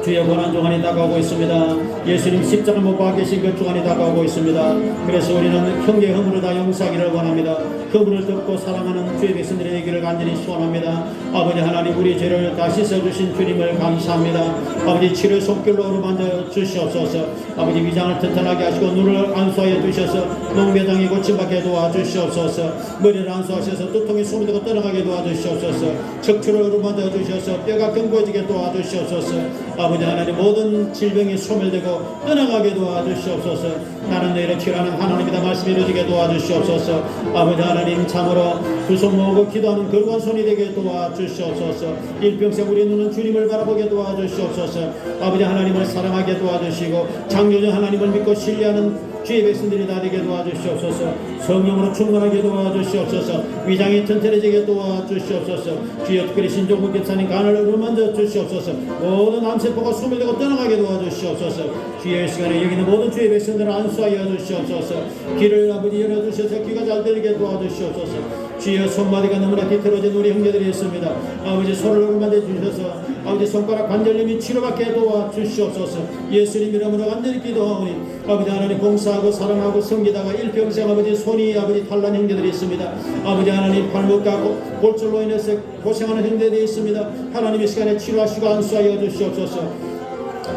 주의 고난 주간이 다가오고 있습니다. 예수님 십자가 못 박아 계신 그 주간이 다가오고 있습니다. 그래서 우리는 형제 허물을 다 용서하기를 원합니다. 그분을 듣고 사랑하는 주의 백성들의 얘기를 간절히 소원합니다. 아버지 하나님, 우리 죄를 다 씻어주신 주님을 감사합니다. 아버지 치료 손길로 어루만져 주시옵소서. 아버지 위장을 튼튼하게 하시고 눈을 안수하여 주셔서 농배장이 고침받게 도와주시옵소서. 머리를 안수하셔서 두통이 소리되고 떠나가게 도와주시옵소서. 척추를 어루만져 주셔서 뼈가 견고해지게 도와주시옵소서. 아버지 하나님, 모든 질병이 소멸되고 떠나가게 도와주시옵소서. 나는 너희를 치료하는 하나님이다 말씀 이루어지게 도와주시옵소서. 아버지 하나님, 참으로 두 손 모으고 기도하는 거룩한 손이 되게 도와주시옵소서. 일평생 우리 눈은 주님을 바라보게 도와주시옵소서. 아버지 하나님을 사랑하게 도와주시고 창조주 하나님을 믿고 신뢰하는 주의 백성들이 다 되게 도와주시옵소서. 성령으로 충만하게 도와주시옵소서. 위장이 튼튼해지게 도와주시옵소서. 주여 특별히 신종국 집사님 간을 어루만져 주시옵소서. 모든 암세포가 소멸되고 떠나가게 도와주시옵소서. 주의 시간에 여기 있는 모든 주의 백성들을 안수하여 주시옵소서. 귀를 아버지 열어주셔서 귀가 잘 들리게 도와주시옵소서. 주여 손마디가 너무나 뒤틀어진 우리 형제들이 있습니다. 아버지 손을 어루만져 주셔서 아버지 손가락 관절염이 치료받게 도와주시옵소서. 예수님 이름으로 간절히 기도하오니 아버지 하나님, 봉사하고 사랑하고 섬기다가 일평생 아버지 손이 아버지 탈난 형제들이 있습니다. 아버지 하나님, 발목과 골절로 인해서 고생하는 형제들이 있습니다. 하나님의 시간에 치료하시고 안수하여 주시옵소서.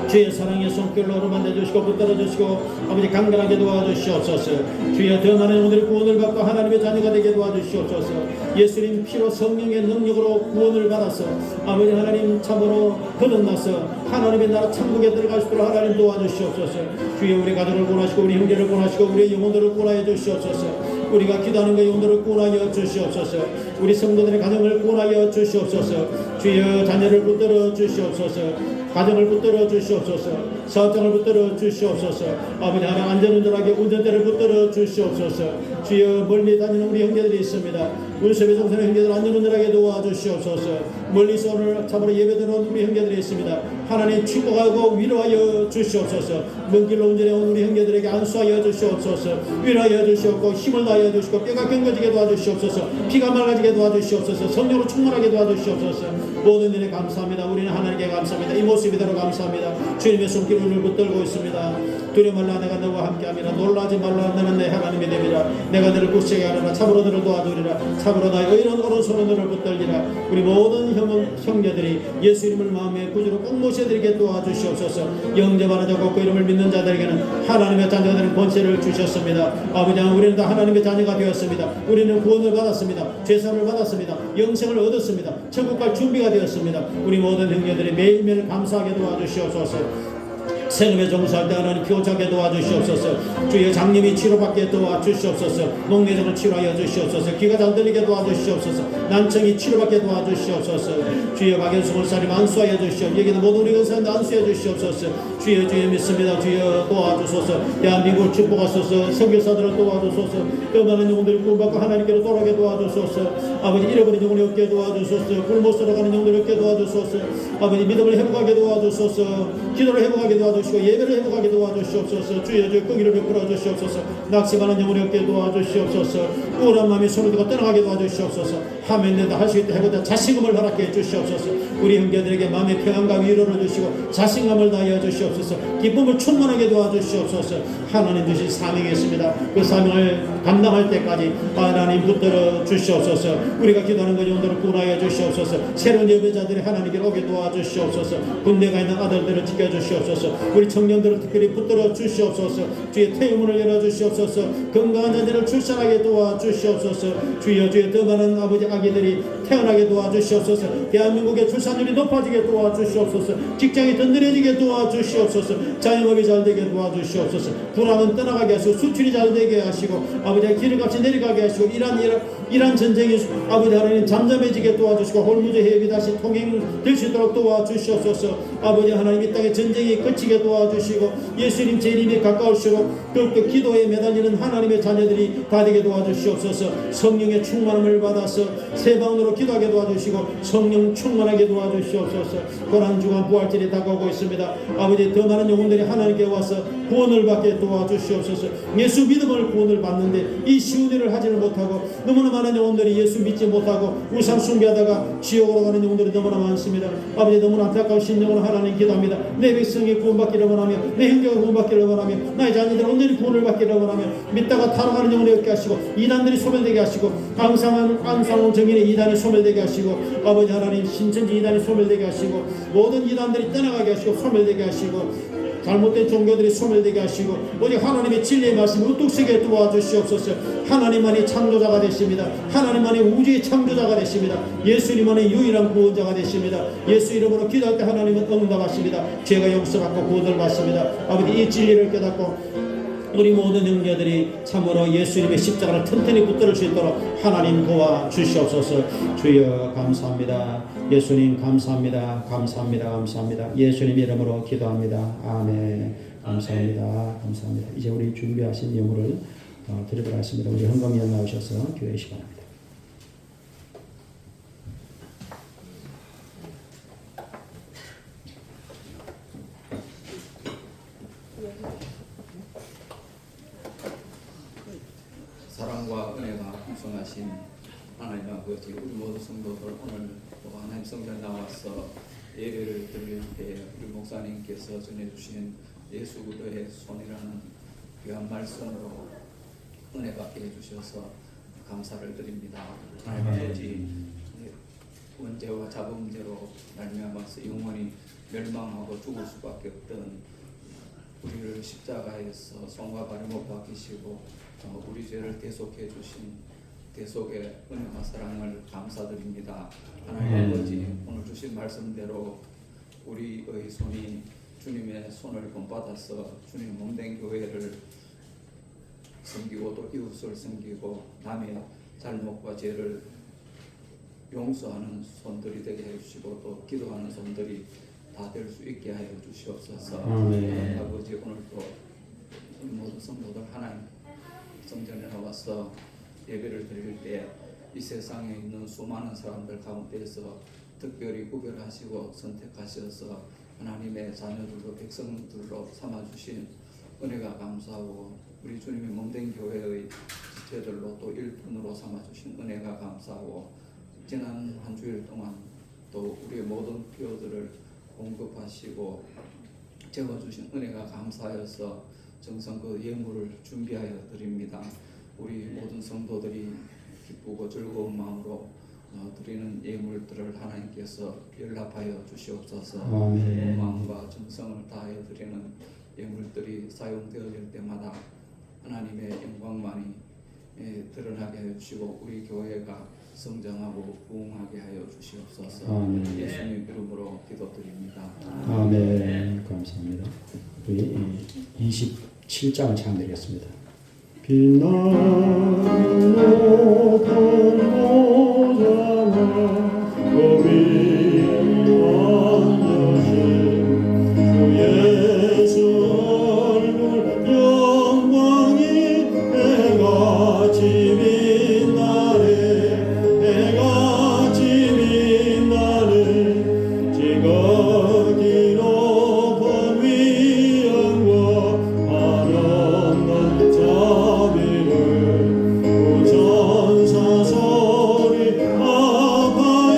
주의 사랑의 손길로 어루만져 주시고 붙들어 주시고 아버지 강건하게 도와주시옵소서. 주여 더 많은 영혼들이 구원을 받고 하나님의 자녀가 되게 도와주시옵소서. 예수님 피로 성령의 능력으로 구원을 받아서 아버지 하나님 참으로 거듭나서 하나님의 나라 천국에 들어갈 수 있도록 하나님 도와주시옵소서. 주여 우리 가족을 구원하시고 우리 형제를 구원하시고 우리 영혼들을 구원하여 주시옵소서. 우리가 기도하는 그 영혼들을 구원하여 주시옵소서. 우리 성도들의 가정을 구원하여 주시옵소서. 주여 자녀를 붙들어 주시옵소서. 가정을 붙들어 주시옵소서. 사업장을 붙들어 주시옵소서. 아버지 하나님, 안전운전하게 운전대를 붙들어 주시옵소서. 주여 멀리 다니는 우리 형제들이 있습니다. 운수의 정선의 형제들 안전운전하게 도와주시옵소서. 멀리서 오늘 참으로 예배드리는 우리 형제들이 있습니다. 하나님 축복하고 위로하여 주시옵소서. 먼 길로 운전해 온 우리 형제들에게 안수하여 주시옵소서. 위로하여 주시옵고 힘을 다하여 주시고 뼈가 견고해지게 도와주시옵소서. 피가 맑아지게 도와주시옵소서. 성령으로 충만하게 도와주시옵소서. 모든 일에 감사합니다. 우리는 하나님께 감사합니다. 이 모습 이대로 감사합니다. 주님의 손길 우리를 붙들고 있습니다. 두려워 말라, 내가 너와 함께함이라. 놀라지 말라, 나는 내 하나님이 됨이라. 내가 너를 굳세게 하리라. 참으로 너를 도와주리라. 참으로 나의 의로운 오른손으로 너를 붙들리라. 우리 모든 형제들이 예수 이름을 마음의 구주로 꼭 모셔드리게 도와주시옵소서. 영접하는 그 이름을 믿는 자들에게는 하나님의 자녀가 되는 권세를 주셨습니다. 아버지, 우리는 다 하나님의 자녀가 되었습니다. 우리는 구원을 받았습니다. 죄사함을 받았습니다. 영생을 얻었습니다. 천국 갈 준비가 되었습니다. 우리 모든 형제들이 매일매일 감사하게 도와주시옵소서. 생업에 종사할 때 하나님 교차게 도와주시옵소서. 주의 장님이 치료받게 도와주시옵소서. 농내장을 치료하여 주시옵소서. 귀가 잘 들리게 도와주시옵소서. 난청이 치료받게 도와주시옵소서. 주의 박연수 목사님 안수하여 주시옵소서. 여기는 모든 우리 의사님 안수해 주시옵소서. 주여 믿습니다. 주여 도와주소서. 대한민국을 축복하소서. 선교사들을 도와주소서. 더 많은 영혼들을 구원받고 하나님께로 돌아가게 도와주소서. 아버지, 잃어버린 영혼을 얻게 도와주소서. 굴못으로 가는 영혼을 얻게 도와주소서. 아버지, 믿음을 회복하게 도와주소서. 기도를 회복하게 도와주소서. 예배를 회복하게 도와주시옵소서. 주여 끄기를 베풀어 주시옵소서. 낙심하는 영혼을 얻게 도와주시옵소서. 우울한 마음이 손을 들고 떠나가게 도와주시옵소서. 하면 된다, 할 수 있다, 해보다 자신감을 허락해 주시옵소서. 우리 형제들에게 마음의 평안과 위로를 주시고 자신감을 다하여 주시옵소서. 기쁨을 충만하게 도와주시옵소서. 하나님 주신 사명이 있습니다. 그 사명을 감당할 때까지 하나님 붙들어 주시옵소서. 우리가 기도하는 그 영혼들을 구원하여 주시옵소서. 새로운 예배자들이 하나님께 오게 도와주시옵소서. 군대가 있는 아들들을 지켜주시옵소서. 우리 청년들을 특별히 붙들어 주시옵소서. 주의 태음문을 열어주시옵소서. 건강한 자들을 출산하게 도와주시옵소서. 주여 더 많은 아버지 아기들이 태어나게 도와주시옵소서. 대한민국의 출산율이 높아지게 도와주시옵소서. 직장이 든든해지게 도와주시옵소서. 자영업이 잘되게 도와주시옵소서. 불황은 떠나가게 하시고 수출이 잘되게 하시고 아버지 기름값이 내려가게 하시고 이란 전쟁이 아버지 하나님 잠잠해지게 도와주시고 홀무제 해협이 다시 통행될 수 있도록 도와주시옵소서. 아버지 하나님 이 땅의 전쟁이 그치게 도와주시고 예수님 재림이 가까울수록 더욱더 기도에 매달리는 하나님의 자녀들이 다 되게 도와주시옵소서. 성령의 충만함을 받아서 새 방언으로 기도하게 도와주시고 성령 충만하게 도와주시옵소서. 고난주간 부활절이 다가오고 있습니다. 아버지 더 많은 영혼들이 하나님께 와서 구원을 받게 도와주시옵소서. 예수 믿음을 구원을 받는데 이 쉬운 일을 하지는 못하고 너무나 많은 영혼들이 예수 믿지 못하고 우상 숭배하다가 지옥으로 가는 영혼들이 너무나 많습니다. 아버지 너무나 안타까우신 영혼 하나님 기도합니다. 내 백성이 구원받기를 원하며 내 형제가 구원받기를 원하며 나의 자녀들이 온전히 구원을 받기를 원하며 믿다가 타락하는 영혼을 얻게 하시고 이단들이 소멸되게 하시고 안상원 정인의 이단이 소멸되게 하시고 아버지 하나님 신천지 이단이 소멸되게 하시고 모든 이단들이 떠나가게 하시고 소멸되게 하시고 잘못된 종교들이 소멸되게 하시고 오직 하나님의 진리의 말씀을 우뚝서게 도와주시옵소서. 하나님만이 창조자가 되십니다. 하나님만이 우주의 창조자가 되십니다. 예수님만이 유일한 구원자가 되십니다. 예수 이름으로 기도할 때 하나님은 응답하십니다. 죄가 용서받고 구원을 받습니다. 아버지 이 진리를 깨닫고 우리 모든 형제들이 참으로 예수님의 십자가를 튼튼히 붙들을 수 있도록 하나님 도와주시옵소서. 주여 감사합니다. 예수님 감사합니다. 감사합니다. 감사합니다. 예수님 이름으로 기도합니다. 아멘. 감사합니다. 감사합니다. 이제 우리 준비하신 예물을 드리도록 하겠습니다. 우리 헌금위원 나오셔서 기도해 주시기 바랍니다. 사랑과 은혜가 풍성하신 하나님 아버지, 우리 모든 성도들 오늘 또 하나님 성전에 나와서 예배를 드릴 때 우리 목사님께서 전해주신 예수 그리스도의 손이라는 귀한 말씀으로 은혜 받게 해주셔서 감사를 드립니다. 하나님 아버지, 원죄와 자범죄로 말미암아서 영원히 멸망하고 죽을 수밖에 없던 우리를 십자가에서 손과 발을 못 박히시고 우리 죄를 대속해 주신 대속의 은혜와 사랑을 감사드립니다. 하나님 아버지, 오늘 주신 말씀대로 우리의 손이 주님의 손을 본받아서 주님 몸된 교회를 섬기고 또 이웃을 섬기고 남의 잘못과 죄를 용서하는 손들이 되게 해주시고 또 기도하는 손들이 다 될 수 있게 하여 주시옵소서. 아버지, 오늘도 모든 성도들 하나님 성전에 나와서 예배를 드릴 때 이 세상에 있는 수많은 사람들 가운데서 특별히 구별하시고 선택하셔서 하나님의 자녀들로 백성들로 삼아주신 은혜가 감사하고 우리 주님의 몸된 교회의 지체들로 또 일꾼으로 삼아주신 은혜가 감사하고 지난 한 주일 동안 또 우리의 모든 필요들을 공급하시고 채워주신 은혜가 감사하여서 정성껏 예물을 준비하여 드립니다. 우리 모든 성도들이 기쁘고 즐거운 마음으로 드리는 예물들을 하나님께서 연락하여 주시옵소서. 마음과 정성을 다하여 드리는 예물들이 사용되어질 때마다 하나님의 영광만이 드러나게 하여 주시고 우리 교회가 성장하고 부흥하게 하여 주시옵소서. 예수님 이름으로 기도드립니다. 아멘. 감사합니다. 우리 27장을 찬양드리겠습니다. 빛나는 높은 곳에 거위와 여신 주 예수 얼굴 영광이 해같이 빛나네 해같이 빛나네 지극히 높은 위엄과 아름다운 자비를 오 천사 소리 아파요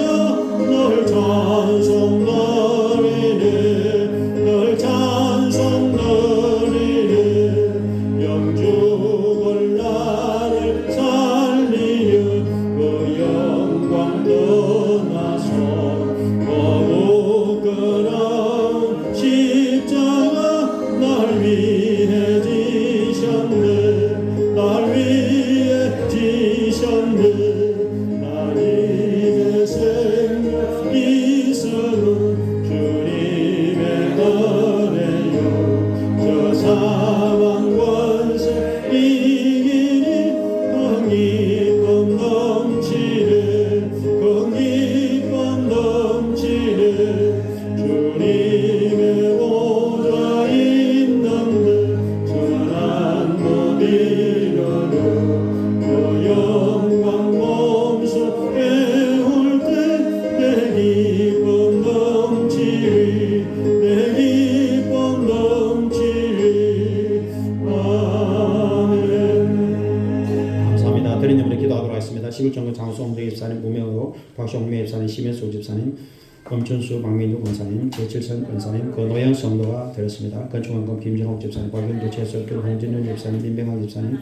박종미 집사님, 심현수 집사님, 엄춘수 박민주 권사님, 제칠선 권사님, 노영 성도가 되었습니다. 건축원금 김진옥 집사님, 박윤주 최석규 홍진윤 집사님, 민병학 집사님,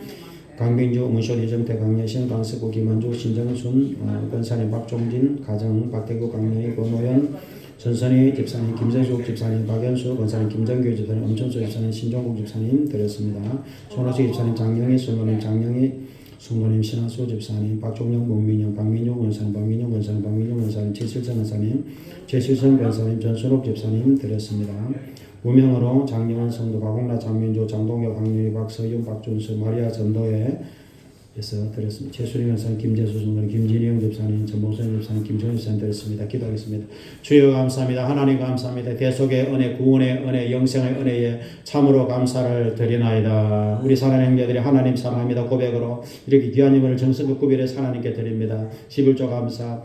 강병주 문쇼 이정태 강예신 강석구 김한주 신정순 권사님, 박종진 가정 박대구 강예희 권노연 전선희 집사님, 김재숙 집사님, 박연수 권사님, 김정규 집사님, 엄천수 집사님, 신종국 집사님 드렸습니다. 손호식 집사님, 장영희 성모님, 장영희 성모님, 신하수 집사님, 박종영, 문민영, 박민용 권사님, 박민용 권사님, 박민용 권사님, 최실선 권사님, 최실선 권사님, 전순옥 집사님 드렸습니다. 무명으로 장영환 성도, 박홍라, 장민조, 장동혁, 박윤희, 박서윤, 박준수, 마리아 전도회 에서 드렸습니다. 최수림 권사님, 김재수 성도님, 김진영 집사님, 전봉선 집사님, 김정일 집사님 드렸습니다. 기도하겠습니다. 주여 감사합니다. 하나님 감사합니다. 대속의 은혜, 구원의 은혜, 영생의 은혜에 참으로 감사를 드리나이다. 우리 사랑하는 형제들이 하나님 사랑합니다 고백으로 이렇게 귀한 힘을 정성껏 구별해서 하나님께 드립니다. 11조 감사,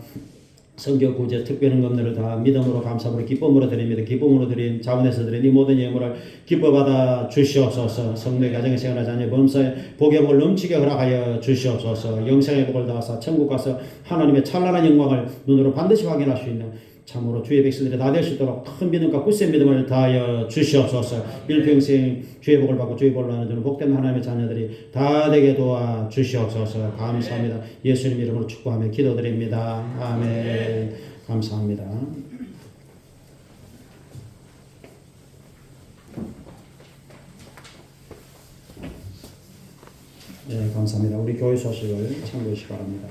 성교 구제 특별한 검들을 다 믿음으로 감사함으로 기쁨으로 드립니다. 기쁨으로 드린 자원에서 드린 이 모든 예물을 기뻐 받아 주시옵소서. 성도의 가정의 생활과 자녀의 범사에 복의 복을 넘치게 허락하여 주시옵소서. 영생의 복을 다하사 천국 가서 하나님의 찬란한 영광을 눈으로 반드시 확인할 수 있는 참으로 주의 백성들이 다 될 수 있도록 큰 믿음과 굳센 믿음을 다하여 주시옵소서. 일평생 주의 복을 받고 주의 복을 나누는 복된 하나님의 자녀들이 다 되게 도와 주시옵소서. 감사합니다. 예수님 이름으로 축복하며 기도드립니다. 아멘. 감사합니다. 네, 감사합니다. 우리 교회 소식을 참고하시기 바랍니다.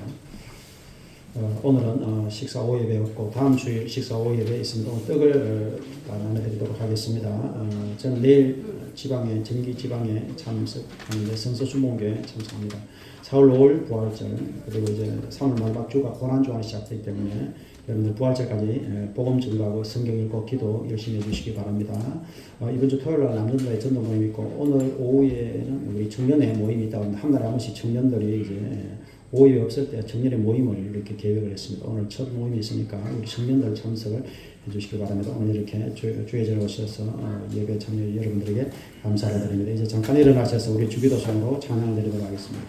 오늘은 식사 오후 예배였고 다음 주일 식사 오후 예배 있습니다. 오늘 떡을 나눠드리도록 하겠습니다. 저는 내일 지방에 전기 지방에 참석하는데 성서순복음교회 참석합니다. 4월 5일 부활절 그리고 이제 3월 말박주가 고난주가 시작되기 때문에 여러분들 부활절까지 복음 증거하고 성경 읽고 기도 열심히 해주시기 바랍니다. 이번 주 토요일 날 남녀들의 전도 모임 있고 오늘 오후에는 우리 청년회 모임이 있다고 합니다. 한 달에 한 번씩 청년들이 이제 오후에 없을 때 청년의 모임을 이렇게 계획을 했습니다. 오늘 첫 모임이 있으니까 우리 청년들 참석을 해주시기 바랍니다. 오늘 이렇게 주의 자리에 오셔서 예배 참여 여러분들에게 감사를 드립니다. 이제 잠깐 일어나셔서 우리 주기도송으로 찬양을 드리도록 하겠습니다.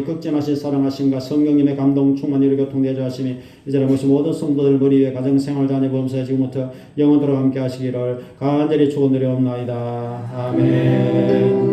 극진하신 사랑하심과 성령님의 감동 충만 이루 교통되어 하심이 이제는 모신 모든 성도들 머리 위에 가정 생활 자녀 범사에 지금부터 영원토록 함께 하시기를 간절히 축원드리옵나이다. 아멘.